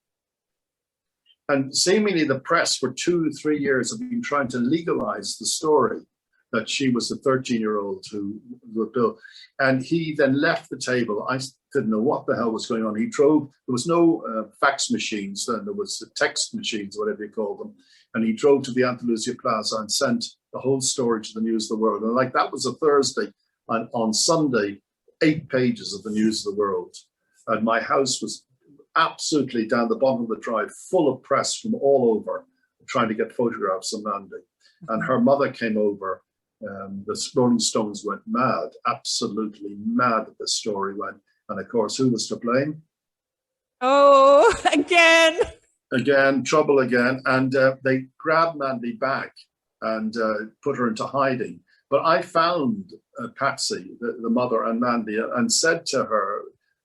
And seemingly the press for 2-3 years have been trying to legalize the story that she was the 13-year-old who with Bill. And he then left the table. I didn't know what the hell was going on. He drove, there was no fax machines then, there was text machines, whatever you call them. And he drove to the Andalusia Plaza and sent the whole story to the News of the World. And like that was a Thursday, and on Sunday, 8 pages of the News of the World. And my house was absolutely down the bottom of the drive, full of press from all over, trying to get photographs of Mandy. And her mother came over. The Rolling Stones went mad, absolutely mad at this story went. And of course, who was to blame? Oh, again, trouble again. And they grabbed Mandy back and put her into hiding. But I found Patsy, the mother, and Mandy, and said to her,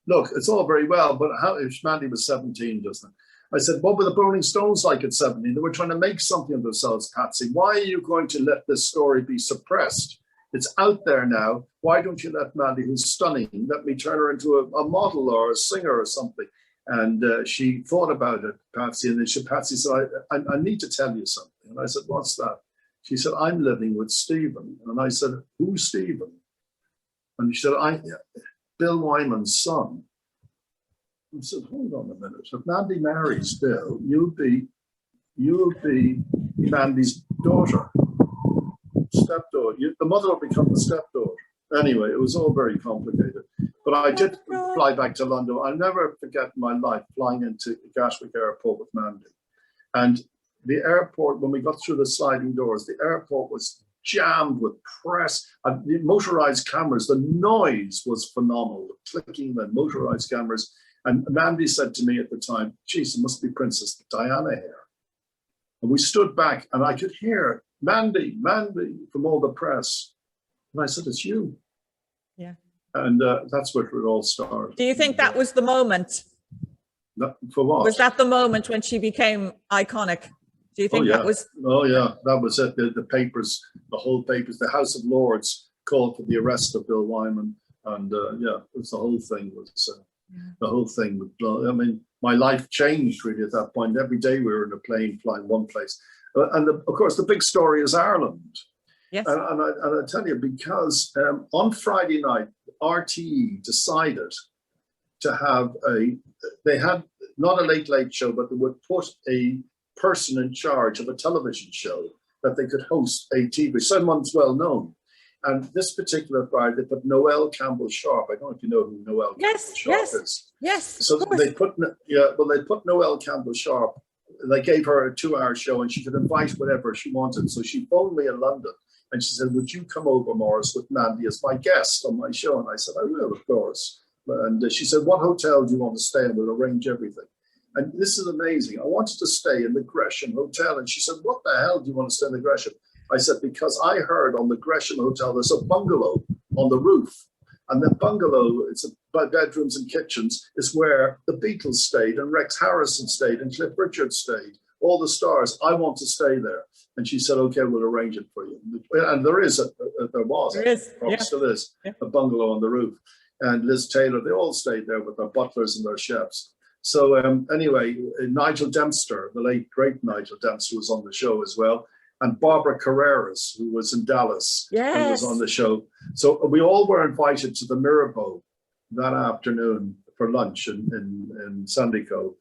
look, it's all very well, but how if Mandy was 17, doesn't it? I said, what were the Rolling Stones like at 17? They were trying to make something of themselves, Patsy. Why are you going to let this story be suppressed? It's out there now. Why don't you let Mandy, who's stunning, let me turn her into a model or a singer or something? And she thought about it, Patsy, and then Patsy said, I need to tell you something. And I said, what's that? She said, I'm living with Stephen. And I said, who's Stephen? And she said, Bill Wyman's son. I said, hold on a minute. If Mandy marries Bill, you'll be Mandy's daughter, stepdaughter. The mother will become the stepdaughter. Anyway, it was all very complicated. But I did fly back to London. I'll never forget in my life flying into Gatwick Airport with Mandy. And the airport, when we got through the sliding doors, the airport was jammed with press and the motorized cameras. The noise was phenomenal, the clicking and motorized cameras. And Mandy said to me at the time, geez, it must be Princess Diana here. And we stood back and I could hear Mandy from all the press. And I said, it's you. Yeah. And that's where it all started. Do you think that was the moment? For what? Was that the moment when she became iconic? Do you think that was? Oh, yeah, that was it. The papers, the whole papers, the House of Lords called for the arrest of Bill Wyman. And it was the whole thing the whole thing would blow. I mean, my life changed really at that point. Every day we were in a plane flying one place. And of course, the big story is Ireland. Yes. And I tell you, because on Friday night, RTE decided to have they had not a late show, but they would put a person in charge of a television show that they could host a TV. Someone's well known. And this particular Friday, they put Noel Campbell-Sharp. I don't know if you know who Noel Campbell-Sharp is. Yes. So they put Noel Campbell-Sharp. They gave her a 2-hour show and she could invite whatever she wanted. So she phoned me in London and she said, would you come over, Maurice, with Mandy as my guest on my show? And I said, I will, of course. And she said, what hotel do you want to stay in? We'll arrange everything. And this is amazing. I wanted to stay in the Gresham Hotel. And she said, what the hell do you want to stay in the Gresham? I said, because I heard on the Gresham Hotel, there's a bungalow on the roof. And the bungalow, it's bedrooms and kitchens, is where the Beatles stayed and Rex Harrison stayed and Cliff Richard stayed. All the stars, I want to stay there. And she said, okay, we'll arrange it for you. And there still is, a bungalow on the roof. And Liz Taylor, they all stayed there with their butlers and their chefs. So anyway, Nigel Dempster, the late, great Nigel Dempster was on the show as well. And Barbara Carreras, who was in Dallas, who was on the show. So we all were invited to the Mirabeau that afternoon for lunch in Sandy Cove.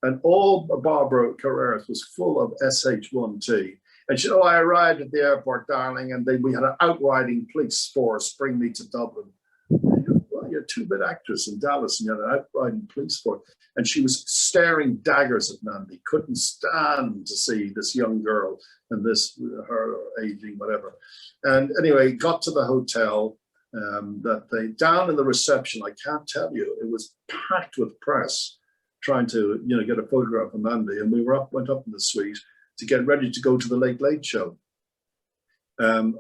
And all Barbara Carreras was full of SH1T. And she said, I arrived at the airport, darling, and we had an outriding police force bring me to Dublin. Well, you're two-bit actress in Dallas, and you had an outriding police force. And she was staring daggers at Mandy, couldn't stand to see this young girl and this, her aging, whatever. And anyway, got to the hotel, down in the reception, I can't tell you, it was packed with press trying to, get a photograph of Mandy. And we went up in the suite to get ready to go to the Late Late Show.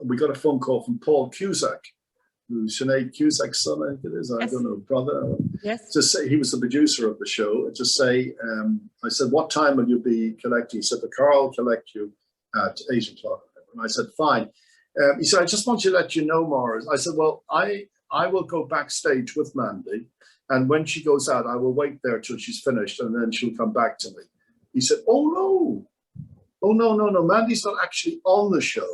We got a phone call from Paul Cusack, who's Sinead Cusack's son, I think it is, I don't know, brother. Yes. Just say, he was the producer of the show. Just say, I said, what time will you be collecting? He said, the car will collect you at 8 o'clock. And I said, fine. He said, I just want to let you know, Maurice. I said, well, I will go backstage with Mandy. And when she goes out, I will wait there till she's finished and then she'll come back to me. He said, oh, no, Mandy's not actually on the show.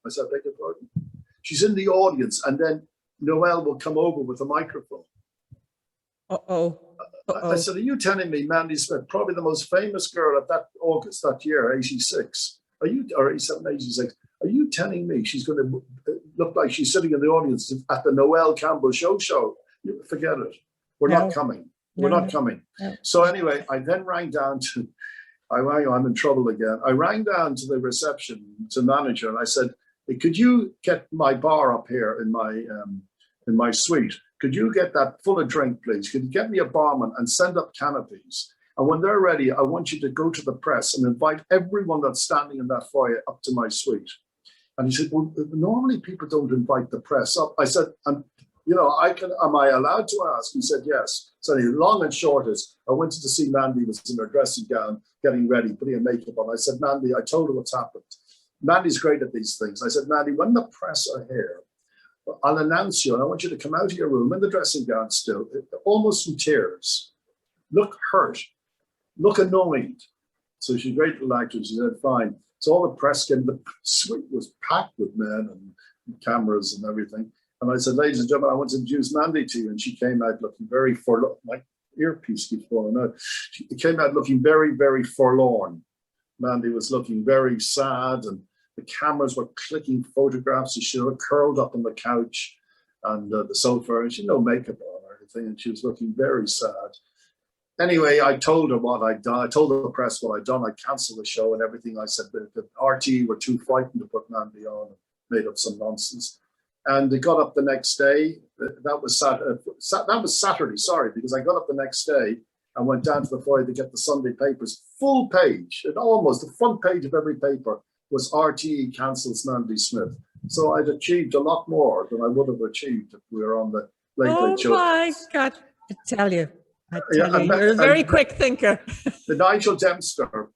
I said, beg your pardon? She's in the audience, and then Noelle will come over with a microphone. I said, are you telling me Mandy Smith, probably the most famous girl at that August that year, 86, or 87, 86, are you telling me she's going to look like she's sitting in the audience at the Noelle Campbell show? Forget it. We're not coming. We're not coming. No. So anyway, I then rang down to, I'm in trouble again. I rang down to the reception, to manager, and I said, could you get my bar up here in my suite? Could you get that full of drink, please? Could you get me a barman and send up canopies? And when they're ready, I want you to go to the press and invite everyone that's standing in that foyer up to my suite. And he said, well, normally people don't invite the press up. I said, am I allowed to ask? He said, yes. So long and short is, I went to see Mandy was in her dressing gown, getting ready, putting her makeup on. I said, Mandy, I told her what's happened. Mandy's great at these things. I said, Mandy, when the press are here, I'll announce you, and I want you to come out of your room in the dressing gown still, almost in tears. Look hurt. Look annoyed. So she's a great little actress. She said, fine. So all the press came. The suite was packed with men and cameras and everything. And I said, ladies and gentlemen, I want to introduce Mandy to you. And she came out looking very forlorn. My earpiece keeps falling out. She came out looking very, very forlorn. Mandy was looking very sad, and the cameras were clicking photographs. She was curled up on the couch and the sofa, and she had no makeup on or anything, and she was looking very sad. Anyway, I told her what I'd done. I told the press what I'd done. I canceled the show and everything. I said that the RTE were too frightened to put Mandy on, and made up some nonsense. And they got up the next day. That was Saturday, sorry, because I got up the next day and went down to the foyer to get the Sunday papers. Full page, and almost the front page of every paper was RTE cancels Mandy Smith. So I'd achieved a lot more than I would have achieved if we were on the Late Late Show. Oh my God, I tell you, you're a very quick thinker. The Nigel Dempster,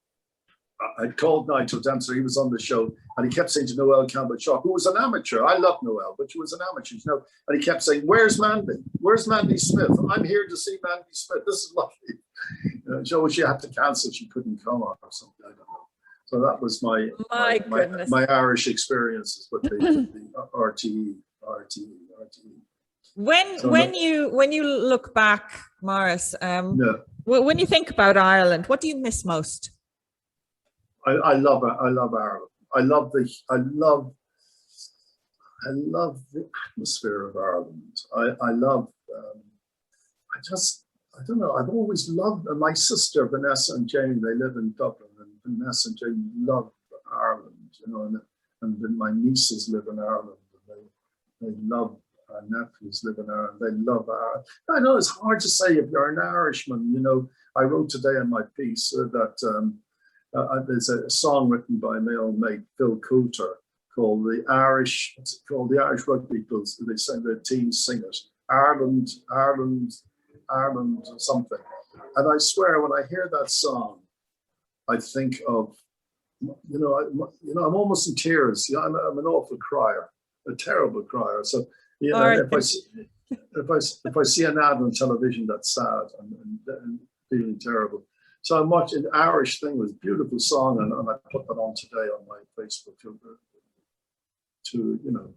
I called Nigel Dempster, he was on the show, and he kept saying to Noelle Campbell-Shaw, who was an amateur. I love Noelle, but she was an amateur, and he kept saying, where's Mandy? Where's Mandy Smith? I'm here to see Mandy Smith. This is lovely. So she had to cancel, she couldn't come or something, I don't know. So that was my Irish experiences with the RTE. When you look back, Maurice, when you think about Ireland, what do you miss most? I love Ireland. I love the atmosphere of Ireland. I don't know. I've always loved my sister Vanessa and Jane. They live in Dublin, and Vanessa and Jane love Ireland. And my nieces live in Ireland. And they love our nephews live in Ireland. They love Ireland. I know it's hard to say if you're an Irishman. I wrote today in my piece that. There's a song written by my old mate Phil Coulter called the Irish Rugby Blues. They sing, their teams sing it. Ireland, or something. And I swear, when I hear that song, I think of, I'm almost in tears. I'm an awful crier, a terrible crier. So, if I see an ad on television that's sad and feeling terrible. So I'm watching the Irish thing was a beautiful song, and I put that on today on my Facebook to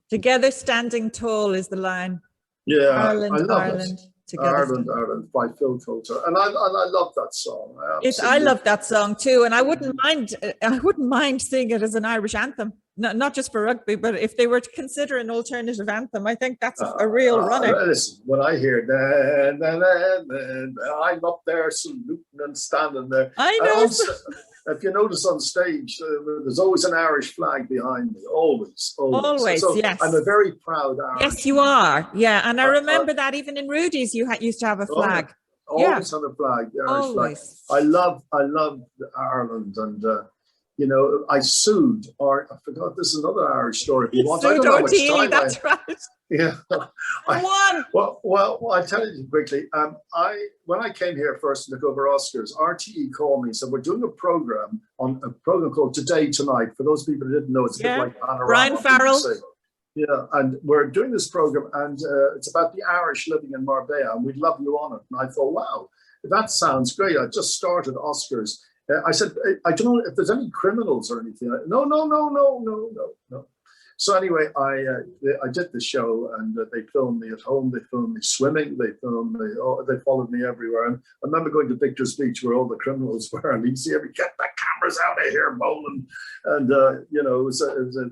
Together standing tall is the line. Yeah, Ireland, I love Ireland. It. Ireland by Phil Coulter, and I love that song. I love that song too, and I wouldn't mind singing it as an Irish anthem. not just for rugby, but if they were to consider an alternative anthem, I think that's a real runner. Listen, when I hear I'm up there saluting and standing there. I know. If you notice on stage, there's always an Irish flag behind me. Always. So yes. I'm a very proud Irish. Yes, you are. Yeah, and I remember that even in Rudy's, you used to have a flag. Always have a flag. The Irish flag. I love Ireland, and you know, I sued, or I forgot. This is another Irish story. If you want, I don't know how much time that's right. Yeah. Well, I'll tell you quickly. When I came here first to look over Oscars, RTE called me and said, we're doing a program called Today Tonight. For those people who didn't know, it's a bit like Panorama. Brian Farrell. Yeah, and we're doing this program, and it's about the Irish living in Marbella, and we'd love you on it. And I thought, wow, that sounds great. I just started Oscars. I said, I don't know if there's any criminals or anything. No. So anyway, I did the show, and they filmed me at home. They filmed me swimming. They followed me everywhere. And I remember going to Victor's Beach where all the criminals were, and you see every get the cameras out of here, bowling. And you know, it was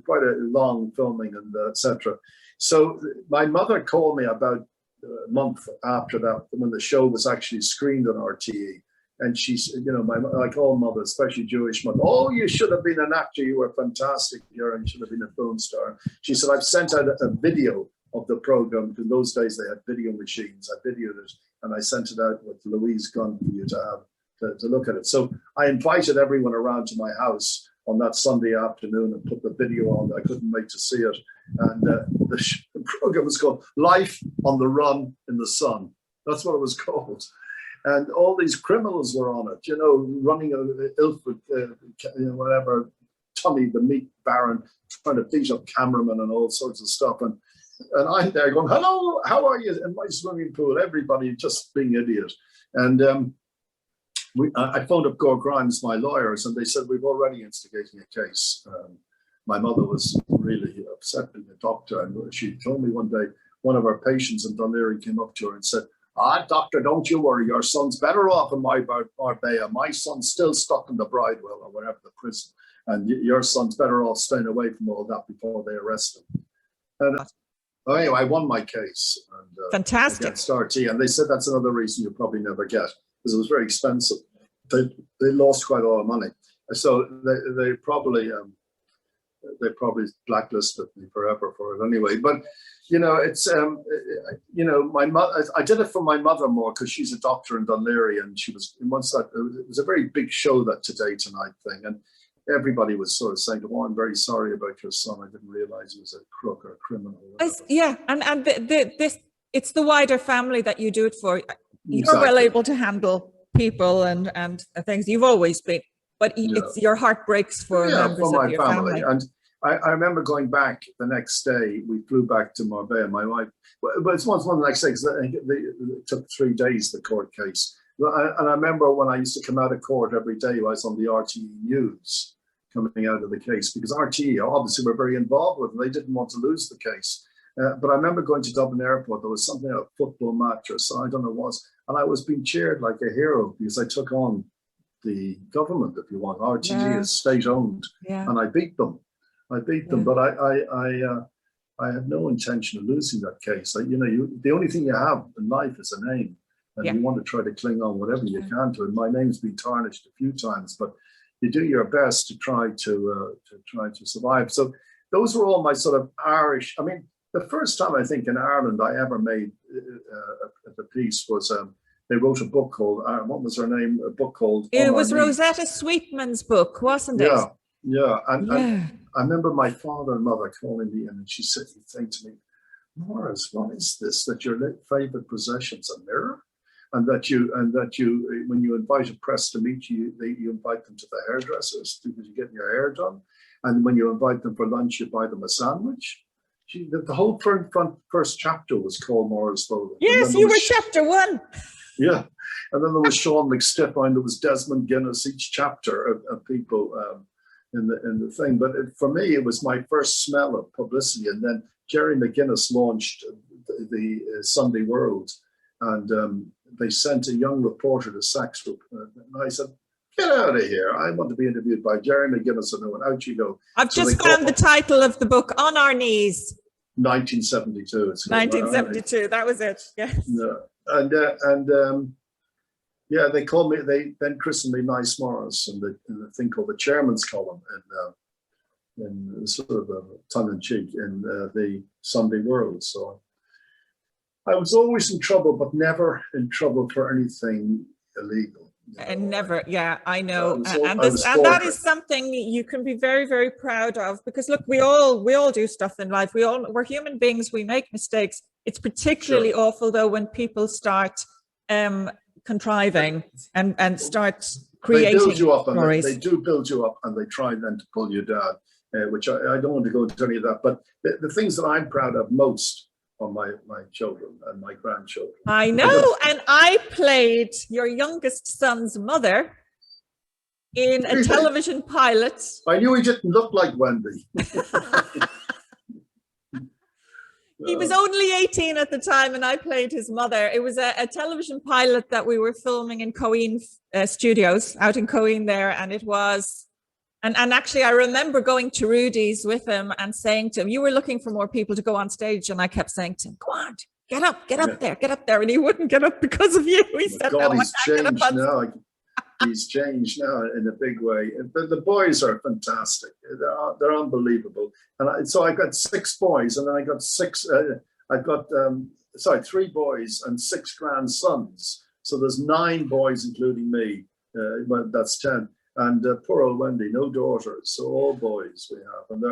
quite a long filming and etc. So my mother called me about a month after that, when the show was actually screened on RTE. And she's, you know, like all mothers, especially Jewish mother, oh, you should have been an actor. You were fantastic here, and you should have been a film star. She said, I've sent out a video of the program, because in those days they had video machines. I videoed it, and I sent it out with Louise Gunn for you to look at it. So I invited everyone around to my house on that Sunday afternoon and put the video on. I couldn't wait to see it. And the program was called Life on the Run in the Sun. That's what it was called. And all these criminals were on it, you know, running Ilford, whatever, Tommy the meat baron, trying to beat up cameramen and all sorts of stuff. And I'm there going, hello, how are you? In my swimming pool, everybody just being idiot. And I phoned up Gore Grimes, my lawyers, and they said, we've already instigating a case. My mother was really upset being a doctor. And she told me one day, one of our patients in Dunleary came up to her and said, doctor, don't you worry. Your son's better off in Marbella. My son's still stuck in the Bridewell or whatever, the prison. And your son's better off staying away from all that before they arrest him. And anyway, I won my case. And, fantastic. Against RT. And they said that's another reason you'll probably never get, because it was very expensive. They lost quite a lot of money. So they probably blacklisted me forever for it anyway. But you know, it's you know, my mother. I did it for my mother more because she's a doctor in Dunleary, and she was once that it was a very big show, that Today Tonight thing, and everybody was sort of saying, "Oh, I'm very sorry about your son. I didn't realize he was a crook or a criminal." Yeah, and this it's the wider family that you do it for. You're exactly. well able to handle people and things. You've always been, but it's your heart breaks for members of your family. And I remember going back the next day. We flew back to Marbella. My wife, but it's one of the next day, because it took 3 days, the court case. And I remember when I used to come out of court every day, I was on the RTE News coming out of the case, because RTE obviously were very involved with it. They didn't want to lose the case. But I remember going to Dublin Airport. There was something, a football match or so, I don't know what it was. And I was being cheered like a hero because I took on the government, if you want. RTE is state-owned, and I beat them. But I had no intention of losing that case. You know, the only thing you have in life is a name, and you want to try to cling on whatever you can to it. My name's been tarnished a few times, but you do your best to try to survive. So those were all my sort of Irish. I mean, the first time I think in Ireland I ever made a piece was they wrote a book called what was her name? A book called. It was Rosetta Sweetman's book, wasn't it? Yeah. And I remember my father and mother calling me in, and she said, saying to me, "Maurice, what is this? That your favorite possession's a mirror, and that you when you invite a press to meet you, you invite them to the hairdressers because you're getting your hair done, and when you invite them for lunch, you buy them a sandwich." The whole first chapter was called Maurice Boland. Yes, you were chapter 1. Yeah, and then there was Sean McStiff, and there was Desmond Guinness. Each chapter of people in the thing. But for me, it was my first smell of publicity. And then Jerry McGuinness launched the Sunday World, and they sent a young reporter to SACH'S. And I said, get out of here. I want to be interviewed by Jerry McGinnis and no out you go. I've just found the title of the book, On Our Knees. 1972. It's 1972, that was it, yes. And yeah, they called me, they then christened me Nice Morris in the thing called the Chairman's Column in sort of tongue-in-cheek in the Sunday World. So I was always in trouble, but never in trouble for anything illegal. And never, yeah, I know. And that is something you can be very, very proud of, because look, we all do stuff in life. We're human beings, we make mistakes. It's particularly awful though when people start contriving and start creating they build you up stories. And they do build you up, and they try then to pull you down, which I don't want to go into any of that. But the things that I'm proud of most are my children and my grandchildren. I know, and I played your youngest son's mother in a television pilot. I knew he didn't look like Wendy. He was only 18 at the time, and I played his mother. It was a television pilot that we were filming in Coeen Studios, out in Coeen there, and it was... And actually, I remember going to Rudy's with him and saying to him, you were looking for more people to go on stage, and I kept saying to him, go on, get up there, and he wouldn't get up because of you. He said, God, no, he's changed now. He's changed now in a big way. But the boys are fantastic. They're unbelievable. And so I got 6 boys, and then I got 3 boys and 6 grandsons. So there's 9 boys, including me. Well, that's 10. And poor old Wendy, no daughters, so all boys we have. And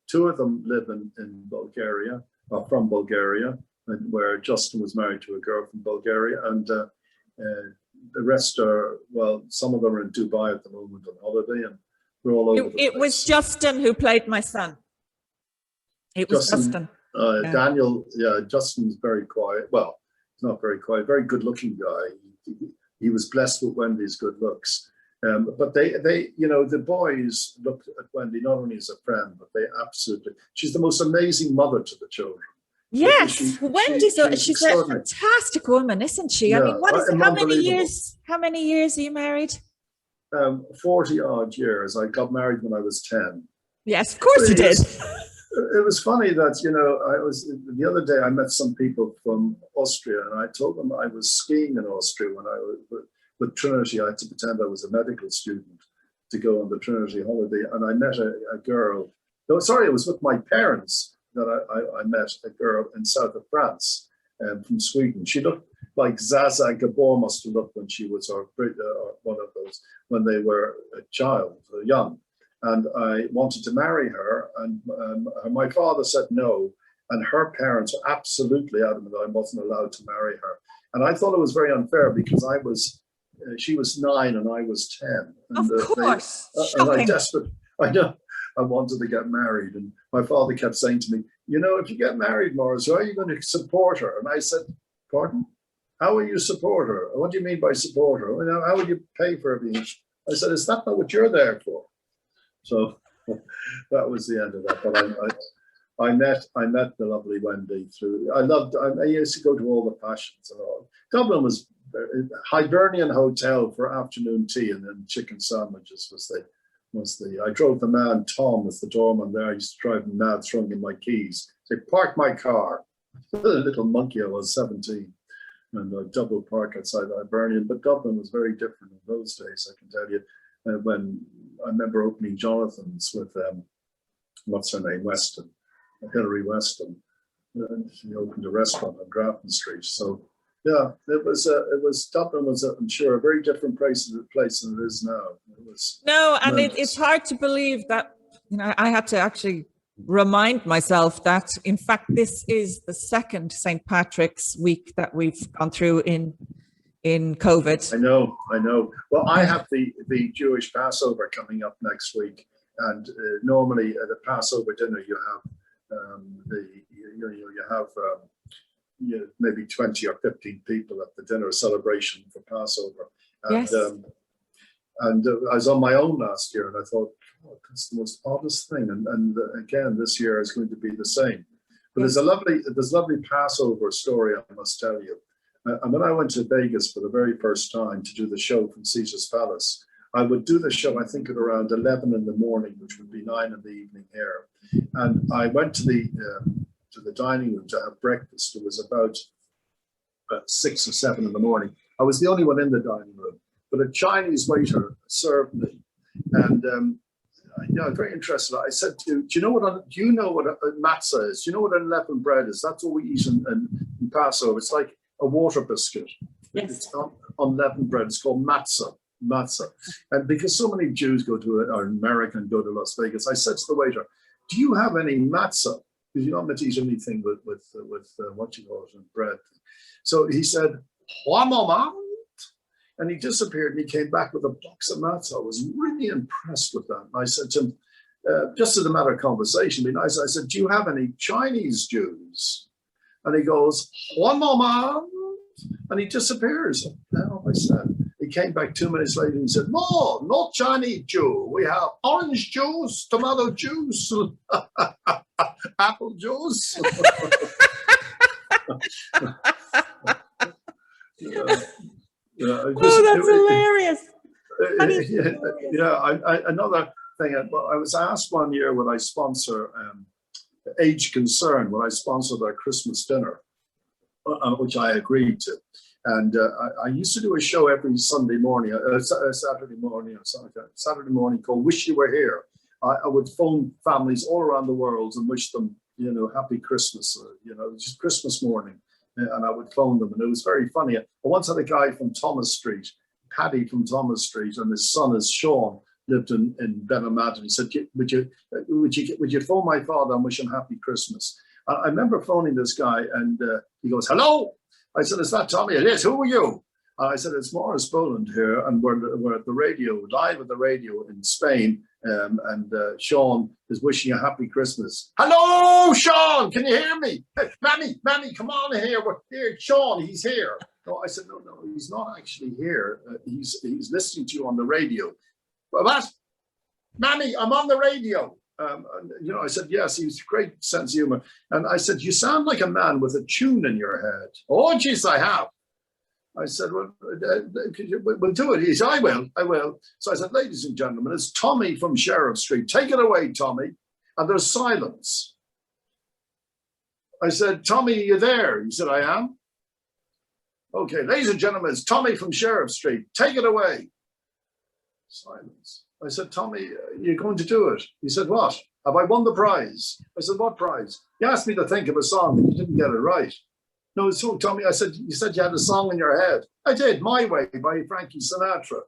2 of them live in Bulgaria, or from Bulgaria, and where Justin was married to a girl from Bulgaria. And the rest are, well, some of them are in Dubai at the moment on holiday, and we're all over the place. It was Justin who played my son. It was Justin. Yeah. Daniel, yeah, Justin's very quiet. Well, he's not very quiet, very good-looking guy. He was blessed with Wendy's good looks. But they, you know, the boys looked at Wendy not only as a friend, but they absolutely, she's the most amazing mother to the children. Yes, Wendy's she's a fantastic woman, isn't she? Yeah, I mean, how many years are you married? 40 odd years. I got married when I was 10. Yes, of course you did. It was funny that, you know, the other day I met some people from Austria, and I told them I was skiing in Austria when I was with Trinity. I had to pretend I was a medical student to go on the Trinity holiday, and I met a girl. No, sorry, it was with my parents that I met a girl in south of France, from Sweden. She looked like Zaza Gabor must have looked when she was one of those, when they were a child, young. And I wanted to marry her, and my father said no, and her parents were absolutely adamant that I wasn't allowed to marry her. And I thought it was very unfair, because she was 9 and I was 10. And, of course. And I wanted to get married. And my father kept saying to me, you know, if you get married, Maurice, how are you going to support her? And I said, pardon? How will you support her? What do you mean by support her? You know, how will you pay for everything? I said, is that not what you're there for? So that was the end of that. But I met the lovely Wendy through. I used to go to all the fashions and all. Dublin was Hibernian Hotel for afternoon tea, and then chicken sandwiches was the. I drove the man Tom as the doorman there. I used to drive him mad, throwing in my keys. Say, park my car. A little monkey, I was 17, and I double park outside Hibernian. But Dublin was very different in those days, I can tell you. When I remember opening Jonathan's with what's her name, Weston, Hilary Weston. She opened a restaurant on Grafton Street. So yeah, Dublin was, I'm sure, a very different place than it is now. It's hard to believe that, you know, I had to actually remind myself that, in fact, this is the second St. Patrick's week that we've gone through in COVID. I know. Well, I have the Jewish Passover coming up next week, and normally at a Passover dinner you have maybe 20 or 15 people at the dinner celebration for Passover. And, yes. And I was on my own last year, and I thought, oh, that's the most oddest thing. And again, this year is going to be the same. But there's a lovely Passover story I must tell you. And when I went to Vegas for the very first time to do the show from Caesar's Palace, I would do the show, I think, at around 11 in the morning, which would be 9 in the evening here. And I went to the dining room to have breakfast. It was about 6 or 7 in the morning. I was the only one in the dining room, but a Chinese waiter served me. And I was very interested. I said do you know what a matzah is? Do you know what an unleavened bread is? That's what we eat in Passover. It's like a water biscuit. Yes. It's not unleavened bread. It's called matzah. And because so many Jews go to or American go to Las Vegas, I said to the waiter, do you have any matzah? Because you're not meant to eat anything with what you call it, bread. So he said, one moment. And he disappeared and he came back with a box of matzah. I was really impressed with that. And I said to him, just as a matter of conversation, be nice. I said, do you have any Chinese Jews? And he goes, one moment. And he disappears. No, I said, he came back 2 minutes later and he said, no, not Chinese Jew. We have orange juice, tomato juice, apple juice. That's hilarious. Another thing, I was asked one year would I sponsor Age Concern, would I sponsor their Christmas dinner, which I agreed to. And I used to do a show every Sunday morning, Saturday morning called Wish You Were Here. I would phone families all around the world and wish them, happy Christmas, just Christmas morning. And I would phone them, and it was very funny. I once had a guy from Thomas Street, Paddy from Thomas Street, and his son is Sean, lived in Benamad. He said, would you phone my father and wish him happy Christmas? I remember phoning this guy, and he goes, hello. I said, is that Tommy? It is. Who are you? I said, it's Maurice Boland here, and we're at the radio, live at the radio in Spain, and Sean is wishing a happy Christmas. Hello, Sean, can you hear me? Hey, Mammy, come on here. We're here. Sean, he's here. No, I said, no, he's not actually here. He's listening to you on the radio. What? Mammy, I'm on the radio. I said, yes, he's great sense of humor. And I said, you sound like a man with a tune in your head. Oh, geez, I have. I said, well, we'll do it. He said, I will. So I said, ladies and gentlemen, it's Tommy from Sheriff Street. Take it away, Tommy. And there's silence. I said, Tommy, are you there? He said, I am. Okay, ladies and gentlemen, it's Tommy from Sheriff Street. Take it away. Silence. I said, Tommy, you're going to do it. He said, what? Have I won the prize? I said, what prize? You asked me to think of a song and you didn't get it right. No, so Tommy, I said, you said you had a song in your head. I did, My Way by Frankie Sinatra.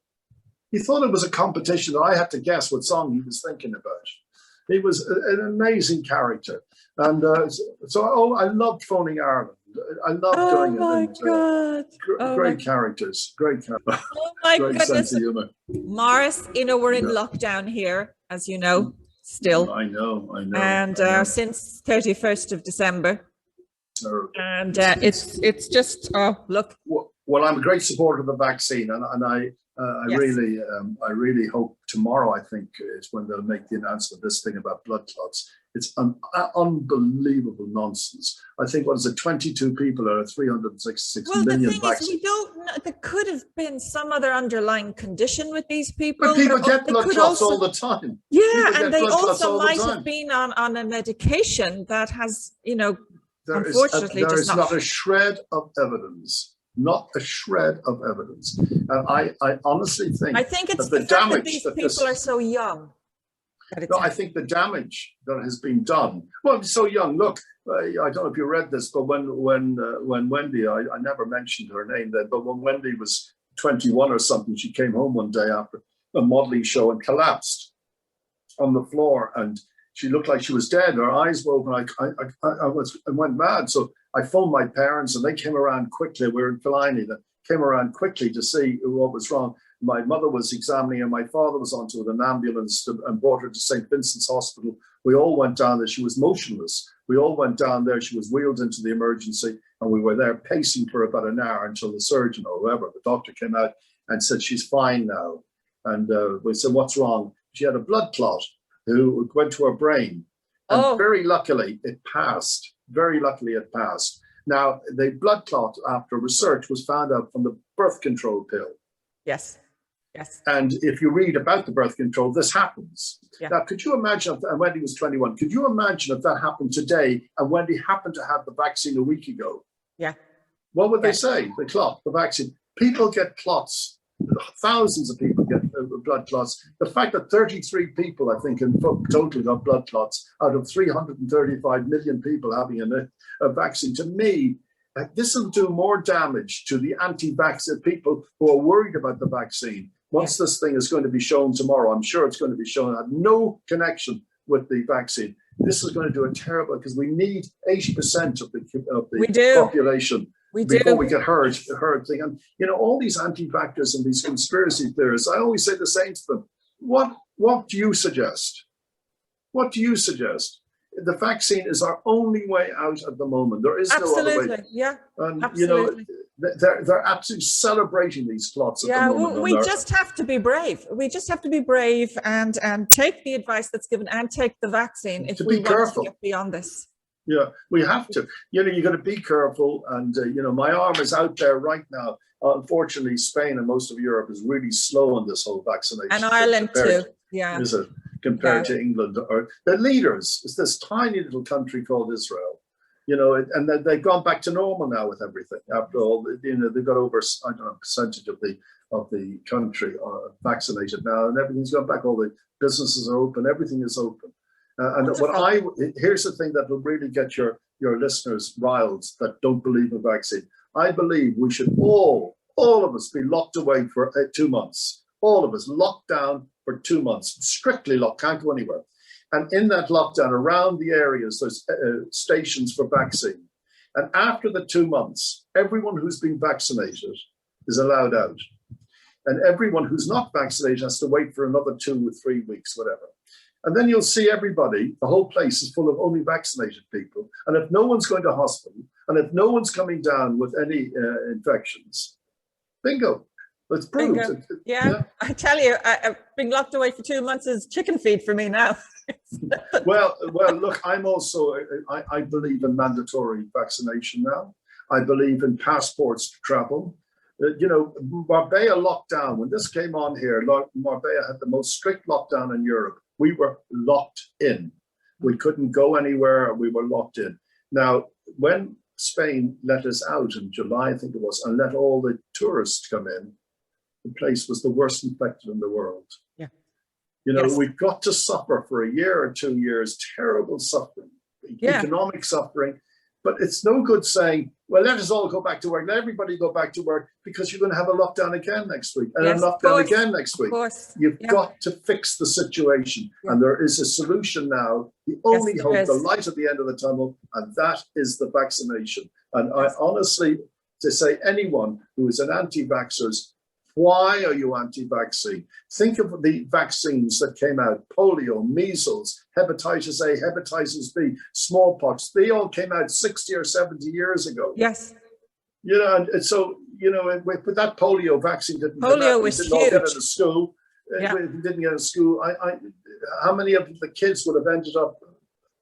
He thought it was a competition that I had to guess what song he was thinking about. He was an amazing character. And I loved phoning Ireland. I loved doing it. Oh my God. Great characters. Oh my goodness. Sense of humor. Maurice, we're in lockdown here, as you know, still. I know. And since 31st of December. And it's just, look. Well, I'm a great supporter of the vaccine, and I really hope tomorrow, I think, is when they'll make the announcement, this thing about blood clots. It's an unbelievable nonsense. I think, 22 people out of 366 million Well, the thing vaccinated. is, we don't know. There could have been some other underlying condition with these people. But people get blood clots all the time. Yeah, and they also might have been on a medication that has, unfortunately, there is not a shred of evidence. Not a shred of evidence. And I honestly think it's the the fact damage that these people are so young. No, I think the damage that has been done. Well, so young. Look, I don't know if you read this, but when Wendy, I never mentioned her name then, but when Wendy was 21 or something, she came home one day after a modeling show and collapsed on the floor, and she looked like she was dead. Her eyes were open. I went mad. So I phoned my parents, and they came around quickly. We were in Fellaini. They came around quickly to see what was wrong. My mother was examining her. My father was onto an ambulance and brought her to St. Vincent's Hospital. We all went down there. She was motionless. We all went down there. She was wheeled into the emergency, and we were there pacing for about an hour until the surgeon or whoever, the doctor, came out and said, she's fine now. And we said, what's wrong? She had a blood clot who went to her brain. And very luckily, it passed. Very luckily, it passed. Now, the blood clot, after research, was found out from the birth control pill. Yes. Yes. And if you read about the birth control, this happens. Yeah. Now, could you imagine, and Wendy was 21, could you imagine if that happened today and Wendy happened to have the vaccine a week ago? Yeah. What would they say? The clot, the vaccine. People get clots. Thousands of people get blood clots. The fact that 33 people, I think, in total got blood clots out of 335 million people having a vaccine, to me, this will do more damage to the anti-vaccine people who are worried about the vaccine. Once this thing is going to be shown tomorrow, I'm sure it's going to be shown, had no connection with the vaccine. This is going to do a terrible, because we need 80% of the population before we get herd thing. And, you know, all these anti-vaxxers and these conspiracy theorists, I always say the same to them. What do you suggest? What do you suggest? The vaccine is our only way out at the moment. There is no other way. Yeah, and, absolutely. You know, they're absolutely celebrating these plots at the moment. We just have to be brave. We just have to be brave and take the advice that's given and take the vaccine if we want to get beyond this. Yeah, we have to. You know, you got to be careful. And, you know, my arm is out there right now. Unfortunately, Spain and most of Europe is really slow on this whole vaccination. And Ireland too. Yeah. Is it? Compared to England, or the leaders, it's this tiny little country called Israel, you know, and they've gone back to normal now with everything. After all, you know, they've got over, I don't know, percentage of the country vaccinated now, and everything's gone back. All the businesses are open, everything is open. Here's the thing that will really get your listeners riled that don't believe in vaccine. I believe we should all of us be locked away for 2 months. All of us locked down for 2 months, strictly locked, can't go anywhere. And in that lockdown, around the areas, there's stations for vaccine. And after the 2 months, everyone who's been vaccinated is allowed out. And everyone who's not vaccinated has to wait for another 2 or 3 weeks, whatever. And then you'll see everybody, the whole place is full of only vaccinated people. And if no one's going to hospital, and if no one's coming down with any infections, bingo. It's proved. Yeah, I tell you, being locked away for 2 months is chicken feed for me now. well, look, I'm also, I believe in mandatory vaccination now. I believe in passports to travel. You know, Marbella locked down. When this came on here, Marbella had the most strict lockdown in Europe. We were locked in. We couldn't go anywhere. We were locked in. Now, when Spain let us out in July, I think it was, and let all the tourists come in, the place was the worst infected in the world. Yeah. You know, we've got to suffer for a year or 2 years, terrible suffering, economic suffering. But it's no good saying, well, let us all go back to work. Let everybody go back to work, because you're going to have a lockdown again next week and a lockdown again next week. You've got to fix the situation. And there is a solution now. The only hope, the light at the end of the tunnel, and that is the vaccination. And I honestly, to say anyone who is an anti-vaxxer, why are you anti-vaccine? Think of the vaccines that came out: polio, measles, hepatitis A, hepatitis B, smallpox. They all came out 60 or 70 years ago. Yes. You know, and so, you know, with that polio vaccine didn't was huge. Get into school. If we didn't get into school, how many of the kids would have ended up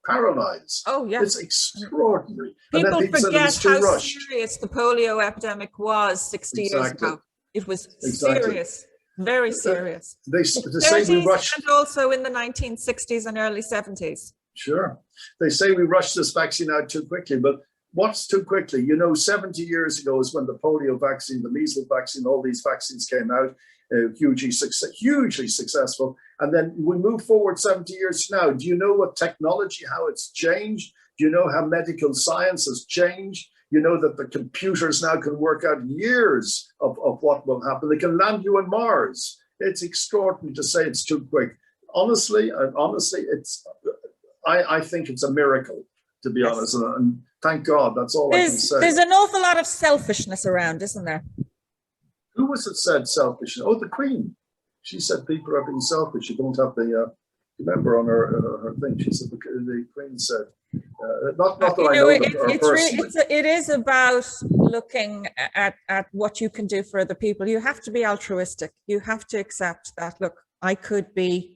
paralyzed? Oh, yes. It's extraordinary. People forget how serious the polio epidemic was 60 years ago. It was serious, very serious. They say we rushed, and also in the 1960s and early 70s. Sure. They say we rushed this vaccine out too quickly, but what's too quickly? You know, 70 years ago is when the polio vaccine, the measles vaccine, all these vaccines came out, hugely successful. And then we move forward 70 years now. Do you know what technology, how it's changed? Do you know how medical science has changed? You know that the computers now can work out years of what will happen. They can land you on Mars. It's extraordinary to say it's too quick. Honestly, I think it's a miracle, to be honest. And thank God, that's all I can say. There's an awful lot of selfishness around, isn't there? Who was it said selfish? Oh, the Queen. She said people are being selfish. You don't have the, remember on her thing, she said, the Queen said, not that I know her personally. It is about looking at what you can do for other people. You have to be altruistic. You have to accept that, look, I could be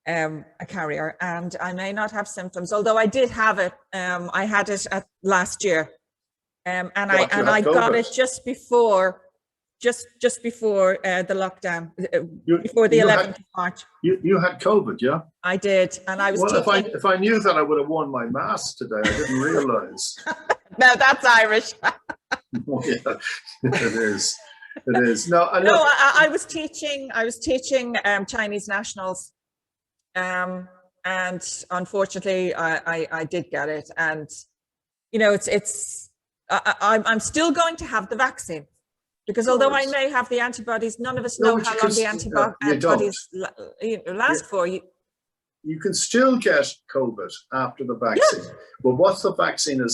a carrier and I may not have symptoms, although I did have it. I had it last year, and I got it just before just before the lockdown, before the 11th of March. You had COVID, yeah? I did, and I was teaching. If I knew that, I would have worn my mask today. I didn't realise. No, that's Irish. Oh, yeah, it is. It is. No, I was teaching. I was teaching Chinese nationals, and unfortunately, I did get it. And you know, I'm still going to have the vaccine, because although I may have the antibodies, none of us know how long the antibodies last for. You can still get COVID after the vaccine. Yeah. But what the vaccine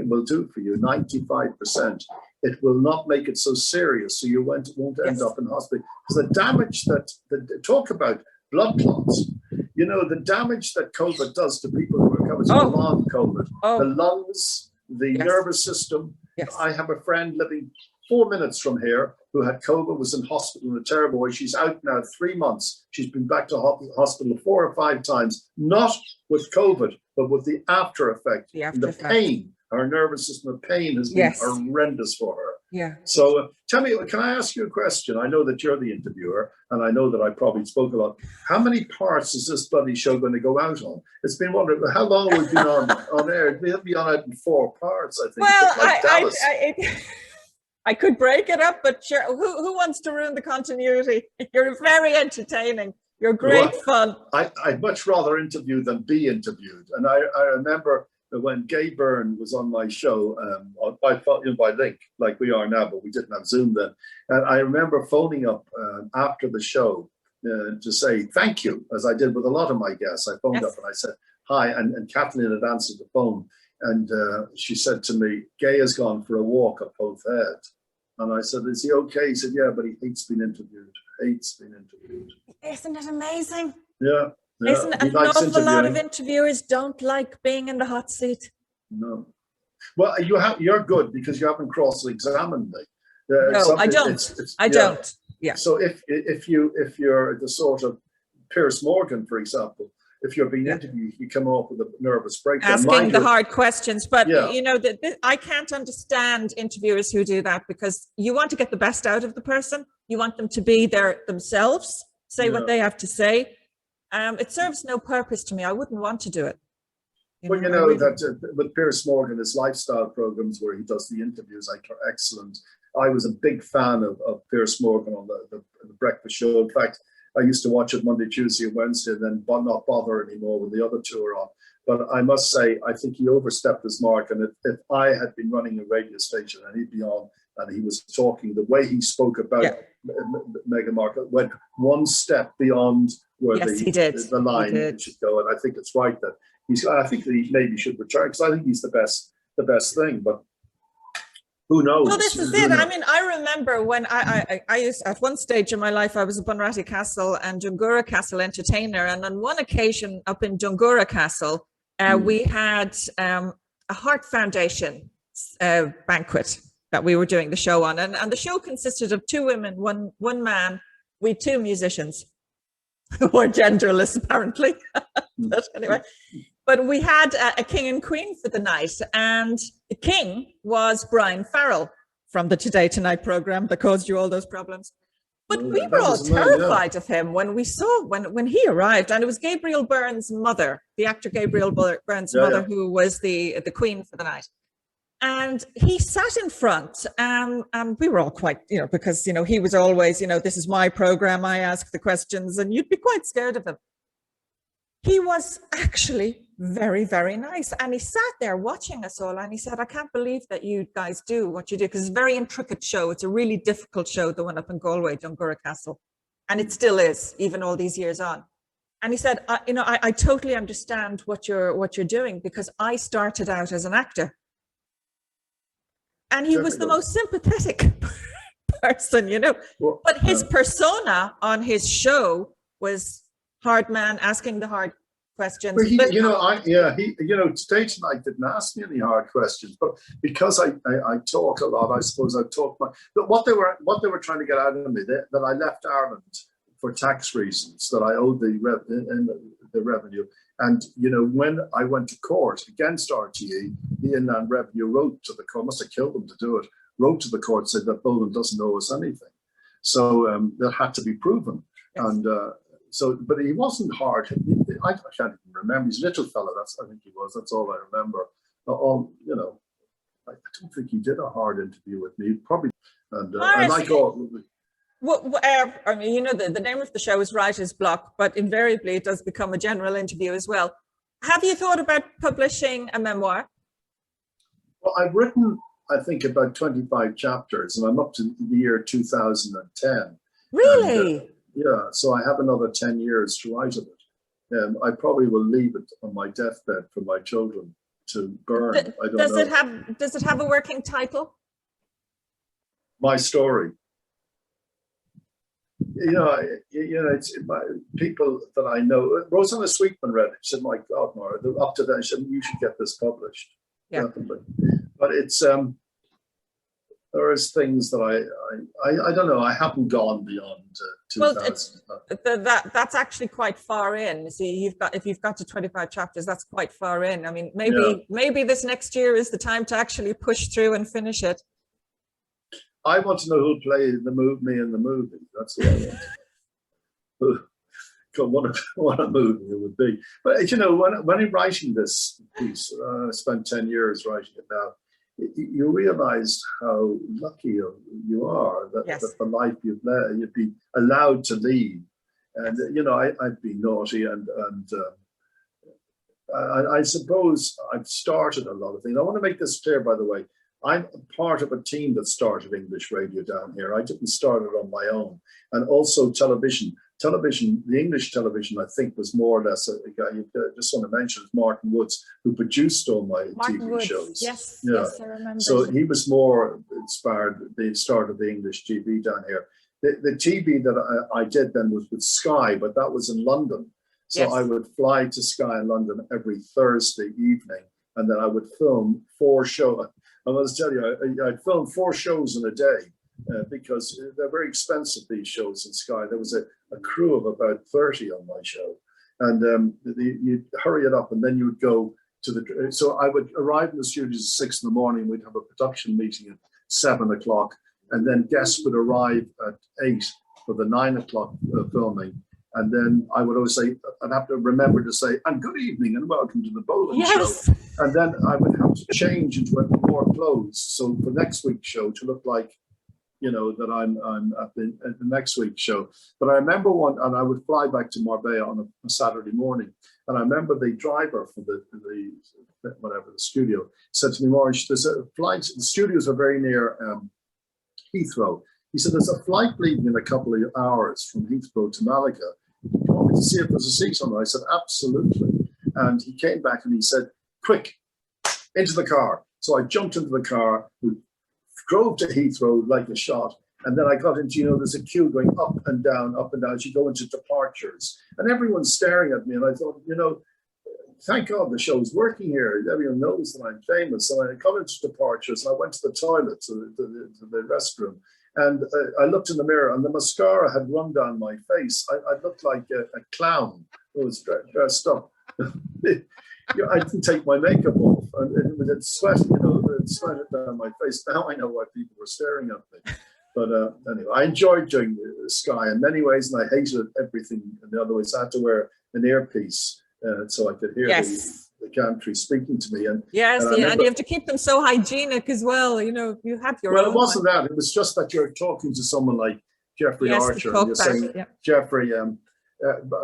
will do for you, 95%, it will not make it so serious, so you won't end up in hospital. Because the damage talk about blood clots, you know, the damage that COVID does to people who are covered with long COVID, the lungs, the nervous system. Yes. I have a friend living 4 minutes from here who had COVID, was in hospital in a terrible way. She's out now 3 months. She's been back to hospital 4 or 5 times, not with COVID, but with the after effect. The pain, her nervous system, the pain has been horrendous for her. Yeah. So tell me, can I ask you a question? I know that you're the interviewer, and I know that I probably spoke a lot. How many parts is this bloody show going to go out on? It's been wondering, how long have we been on air? We'll be on it in 4 parts, I think. Well, I could break it up, but sure, who wants to ruin the continuity? You're very entertaining. You're great fun. I'd much rather interview than be interviewed. And I remember when Gay Byrne was on my show by link, like we are now, but we didn't have Zoom then. And I remember phoning up after the show to say thank you, as I did with a lot of my guests. I phoned up and I said hi, and Kathleen had answered the phone. And she said to me, Gay has gone for a walk up Hoth Head. And I said, is he okay? He said, yeah, but he hates being interviewed. Isn't it amazing? Yeah. Isn't an awful lot of interviewers don't like being in the hot seat? No. Well, you're good because you haven't cross-examined me. No, I don't. I don't. Yeah. So if you're the sort of Piers Morgan, for example, if you're being interviewed, you come off with a nervous breakdown. Asking the hard questions. But, you know, I can't understand interviewers who do that, because you want to get the best out of the person. You want them to be themselves, say what they have to say. It serves no purpose to me. I wouldn't want to do it. That with Piers Morgan, his lifestyle programs where he does the interviews are excellent. I was a big fan of Piers Morgan on the breakfast show. In fact, I used to watch it Monday, Tuesday, and Wednesday, and then not bother anymore when the other two are on. But I must say, I think he overstepped his mark. And if I had been running a radio station and he'd be on and he was talking, the way he spoke about Meghan Markle went one step beyond where the line should go. And I think it's right that I think that he maybe should return, because I think he's the best thing. But who knows? Well, this is it. I mean, I remember when I used, at one stage in my life, I was a Bunratty Castle and Dungura Castle entertainer. And on one occasion up in Dungura Castle, we had a Heart Foundation banquet that we were doing the show on. And the show consisted of 2 women, one man, we 2 musicians who were genderless, apparently. But anyway. But we had a king and queen for the night, and the king was Brian Farrell from the Today Tonight program that caused you all those problems. But we were all terrified of him when we saw when he arrived, and it was Gabriel Byrne's mother, the actor Gabriel Byrne's mother, who was the queen for the night. And he sat in front, and we were all quite, because he was always, this is my program, I ask the questions, and you'd be quite scared of him. He was actually very, very nice. And he sat there watching us all, and he said, I can't believe that you guys do what you do, because it's a very intricate show. It's a really difficult show, the one up in Galway, Dungura Castle. And it still is, even all these years on. And he said, I totally understand what you're doing, because I started out as an actor. And he was the most sympathetic person, Well, but his persona on his show was hard man asking the hard questions. But Today Tonight didn't ask me any hard questions, but because I talk a lot, I suppose I talk. But what they were trying to get out of me, that I left Ireland for tax reasons, that I owed the revenue. And when I went to court against RTE, the Inland Revenue wrote to the court, must have killed them to do it, wrote to the court, said that Boland doesn't owe us anything. So that had to be proven. Yes. And but he wasn't hard. I can't even remember. He's a little fella. I think he was. That's all I remember. I don't think he did a hard interview with me. Probably. And I like all. I mean, you know, the name of the show is Writer's Block, but invariably it does become a general interview as well. Have you thought about publishing a memoir? Well, I've written, I think, about 25 chapters, and I'm up to the year 2010. Really? And, yeah, so I have another 10 years to write of it. I probably will leave it on my deathbed for my children to burn. I don't know. Does it have a working title? My story. It's people that I know. Rosanna Sweetman read it. She said, "My God, Maura, they're up to that." She said, "You should get this published." Yeah. Definitely. But it's there is things that I don't know. I haven't gone beyond 2000. Well, that's actually quite far in. See, if you've got to 25 chapters, that's quite far in. I mean, maybe this next year is the time to actually push through and finish it. I want to know who'll play me in the movie. That's what I want. What a movie it would be. But you know, when I'm writing this piece, I spent 10 years writing it now. You realize how lucky you are that the life you'd be allowed to lead. And you know, I've been naughty, and I suppose I've started a lot of things. I want to make this clear, by the way. I'm part of a team that started English radio down here. I didn't start it on my own. And also television. The English television, I think, was more or less a guy, I just want to mention, Martin Woods, who produced all my TV shows. Yes, yeah. Yes, I remember. So he was more inspired, the start of the English TV down here. The TV that I did then was with Sky, but that was in London. So I would fly to Sky in London every Thursday evening, and then I would film 4 shows. I must tell you, I'd film 4 shows in a day because they're very expensive, these shows in Sky. There was a crew of about 30 on my show. And you'd hurry it up, and then you would go to the... So I would arrive in the studios at 6 in the morning. We'd have a production meeting at 7 o'clock. And then guests would arrive at 8 for the 9 o'clock filming. And then I would always say, I'd have to remember to say, and good evening and welcome to the Boland show. And then I would have to change into more clothes. So for next week's show to look like, you know, that I'm at the next week's show. But I remember one, and I would fly back to Marbella on a Saturday morning. And I remember the driver for the studio said to me, "Maurice, there's a flight, the studios are very near Heathrow." He said, "There's a flight leaving in a couple of hours from Heathrow to Malaga. Do you want me to see if there's a seat on there?" I said, "Absolutely." And he came back and he said, "Quick, into the car." So I jumped into the car, we drove to Heathrow like a shot. And then I got into, you know, there's a queue going up and down as you go into departures. And everyone's staring at me. And I thought, you know, thank God the show's working here. Everyone knows that I'm famous. So I got into departures and I went to the toilet, to the restroom. And I looked in the mirror and the mascara had run down my face. I looked like a clown who was dressed up. I didn't take my makeup off, and it had sweat, you know, it sweated down my face. Now I know why people were staring at me. But anyway, I enjoyed doing Sky in many ways, and I hated everything in the other ways. I had to wear an earpiece so I could hear the country speaking to me. And and you have to keep them so hygienic as well. You know, you have your own. Well, it wasn't that. It was just that you're talking to someone like Jeffrey Archer, and you're saying, Jeffrey,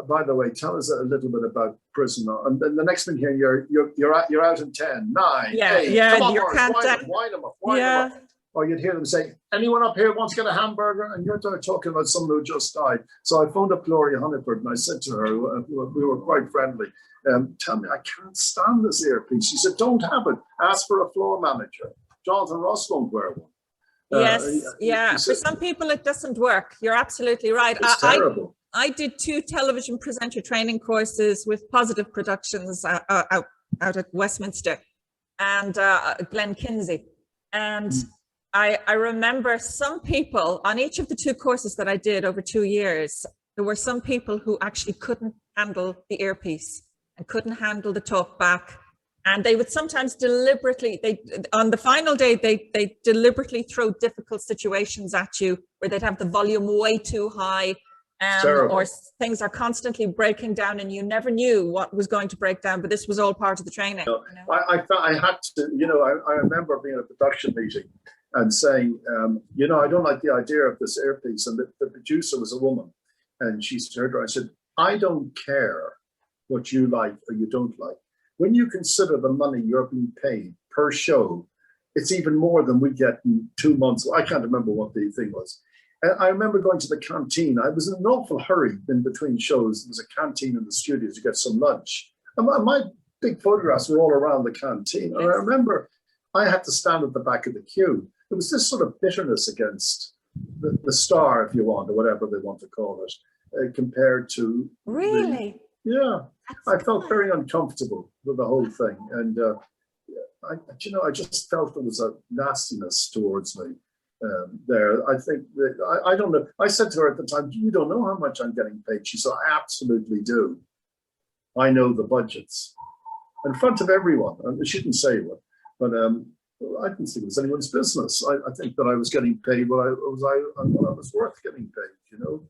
by the way, tell us a little bit about prison. And then the next thing here, you're out in 10, 9, 8. Come on, you're wind them up. Or you'd hear them say, "Anyone up here wants to get a hamburger?" And you're talking about someone who just died. So I phoned up Gloria Honeyford and I said to her, we were quite friendly, "Tell me, I can't stand this earpiece." She said, "Don't have it. Ask for a floor manager. Jonathan Ross won't wear one." For some people it doesn't work. You're absolutely right. It's terrible. I did 2 television presenter training courses with Positive Productions out at Westminster and Glen Kinsey. And I remember some people on each of the 2 courses that I did over 2 years, there were some people who actually couldn't handle the earpiece and couldn't handle the talk back. And they would sometimes deliberately, on the final day, they deliberately throw difficult situations at you where they'd have the volume way too high, or things are constantly breaking down and you never knew what was going to break down, but this was all part of the training. You know? I had to, you know, I remember being at a production meeting and saying, you know, I don't like the idea of this earpiece. And the producer was a woman, and she said, I said, I don't care what you like or you don't like. When you consider the money you're being paid per show, it's even more than we get in 2 months. I can't remember what the thing was. And I remember going to the canteen. I was in an awful hurry in between shows. There was a canteen in the studio to get some lunch. And my big photographs were all around the canteen. And I remember I had to stand at the back of the queue. There was this sort of bitterness against the star, if you want, or whatever they want to call it, compared to... Really? Yeah. I felt very uncomfortable with the whole thing. And, you know, I just felt there was a nastiness towards me. There, I think that I don't know. I said to her at the time, "You don't know how much I'm getting paid." She said, "I absolutely do. I know the budgets in front of everyone." And she didn't say what, but I didn't think it was anyone's business. I think that I was getting paid what I was worth getting paid, you know.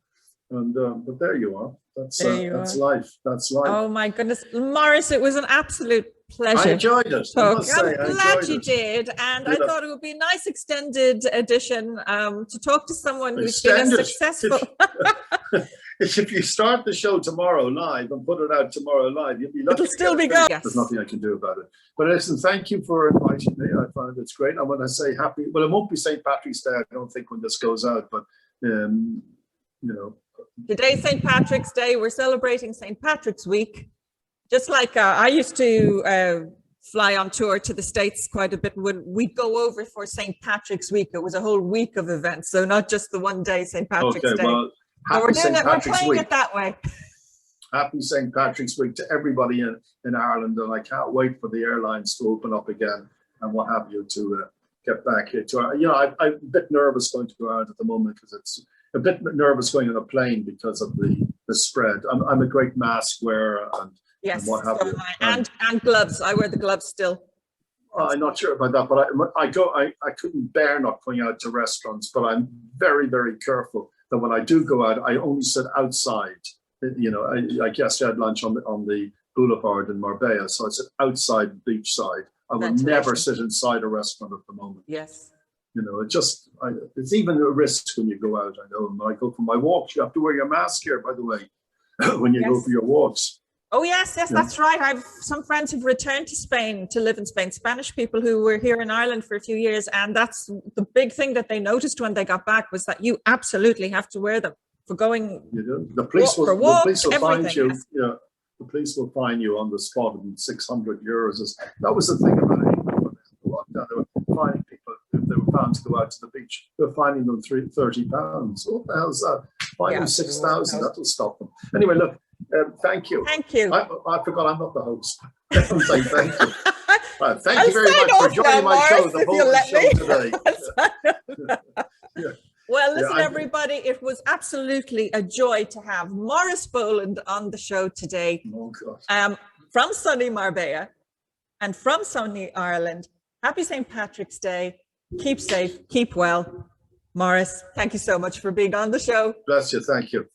And but there you are. That's life. That's life. Oh my goodness, Maurice, it was an absolute pleasure. I enjoyed it. I'm glad you did, and I thought it would be a nice extended edition to talk to someone who's been a successful. If you start the show tomorrow live and put it out tomorrow live, you'll be lucky. It'll still be going. Yes. There's nothing I can do about it. But listen, thank you for inviting me. I find it's great. I want to say happy. Well, it won't be St. Patrick's Day, I don't think, when this goes out, but you know. Today's St. Patrick's Day. We're celebrating St. Patrick's Week. Just like I used to fly on tour to the States quite a bit. When we'd go over for St. Patrick's Week, it was a whole week of events. So not just the one day St. Patrick's Day. Well, so we're doing it, we're playing it that way. Happy St. Patrick's Week to everybody in Ireland. And I can't wait for the airlines to open up again and what have you to get back here to, you know, I'm a bit nervous going to go out at the moment because it's a bit nervous going on a plane because of the spread. I'm a great mask wearer and what have you. And gloves. I wear the gloves still. I'm not sure about that, but I couldn't bear not going out to restaurants, but I'm very, very careful that when I do go out, I only sit outside. You know, I guess I had lunch on the boulevard in Marbella, so I sit outside the beach side. I will never sit inside a restaurant at the moment. Yes. You know, it's even a risk when you go out. I know when I go for my walks, you have to wear your mask here, by the way, when you go for your walks. Oh, yes, that's right. I've some friends who've returned to Spain to live in Spain, Spanish people who were here in Ireland for a few years. And that's the big thing that they noticed when they got back was that you absolutely have to wear them for going. You know, the police will find you. Yes. Yeah, the police will fine you on the spot and €600. That was the thing about it. Lockdown, they were fining people if they were found to go out to the beach. They're fining them £30. What the hell is that? Fine them 6,000. That'll stop them. Anyway, look. Thank you. Thank you. I forgot I'm not the host. I'm saying thank you. Thank you very much for joining my show, the whole show today. Well, listen, everybody, it was absolutely a joy to have Maurice Boland on the show today. Oh, God. From sunny Marbella and from sunny Ireland. Happy St. Patrick's Day. Keep safe, keep well. Maurice, thank you so much for being on the show. Bless you. Thank you.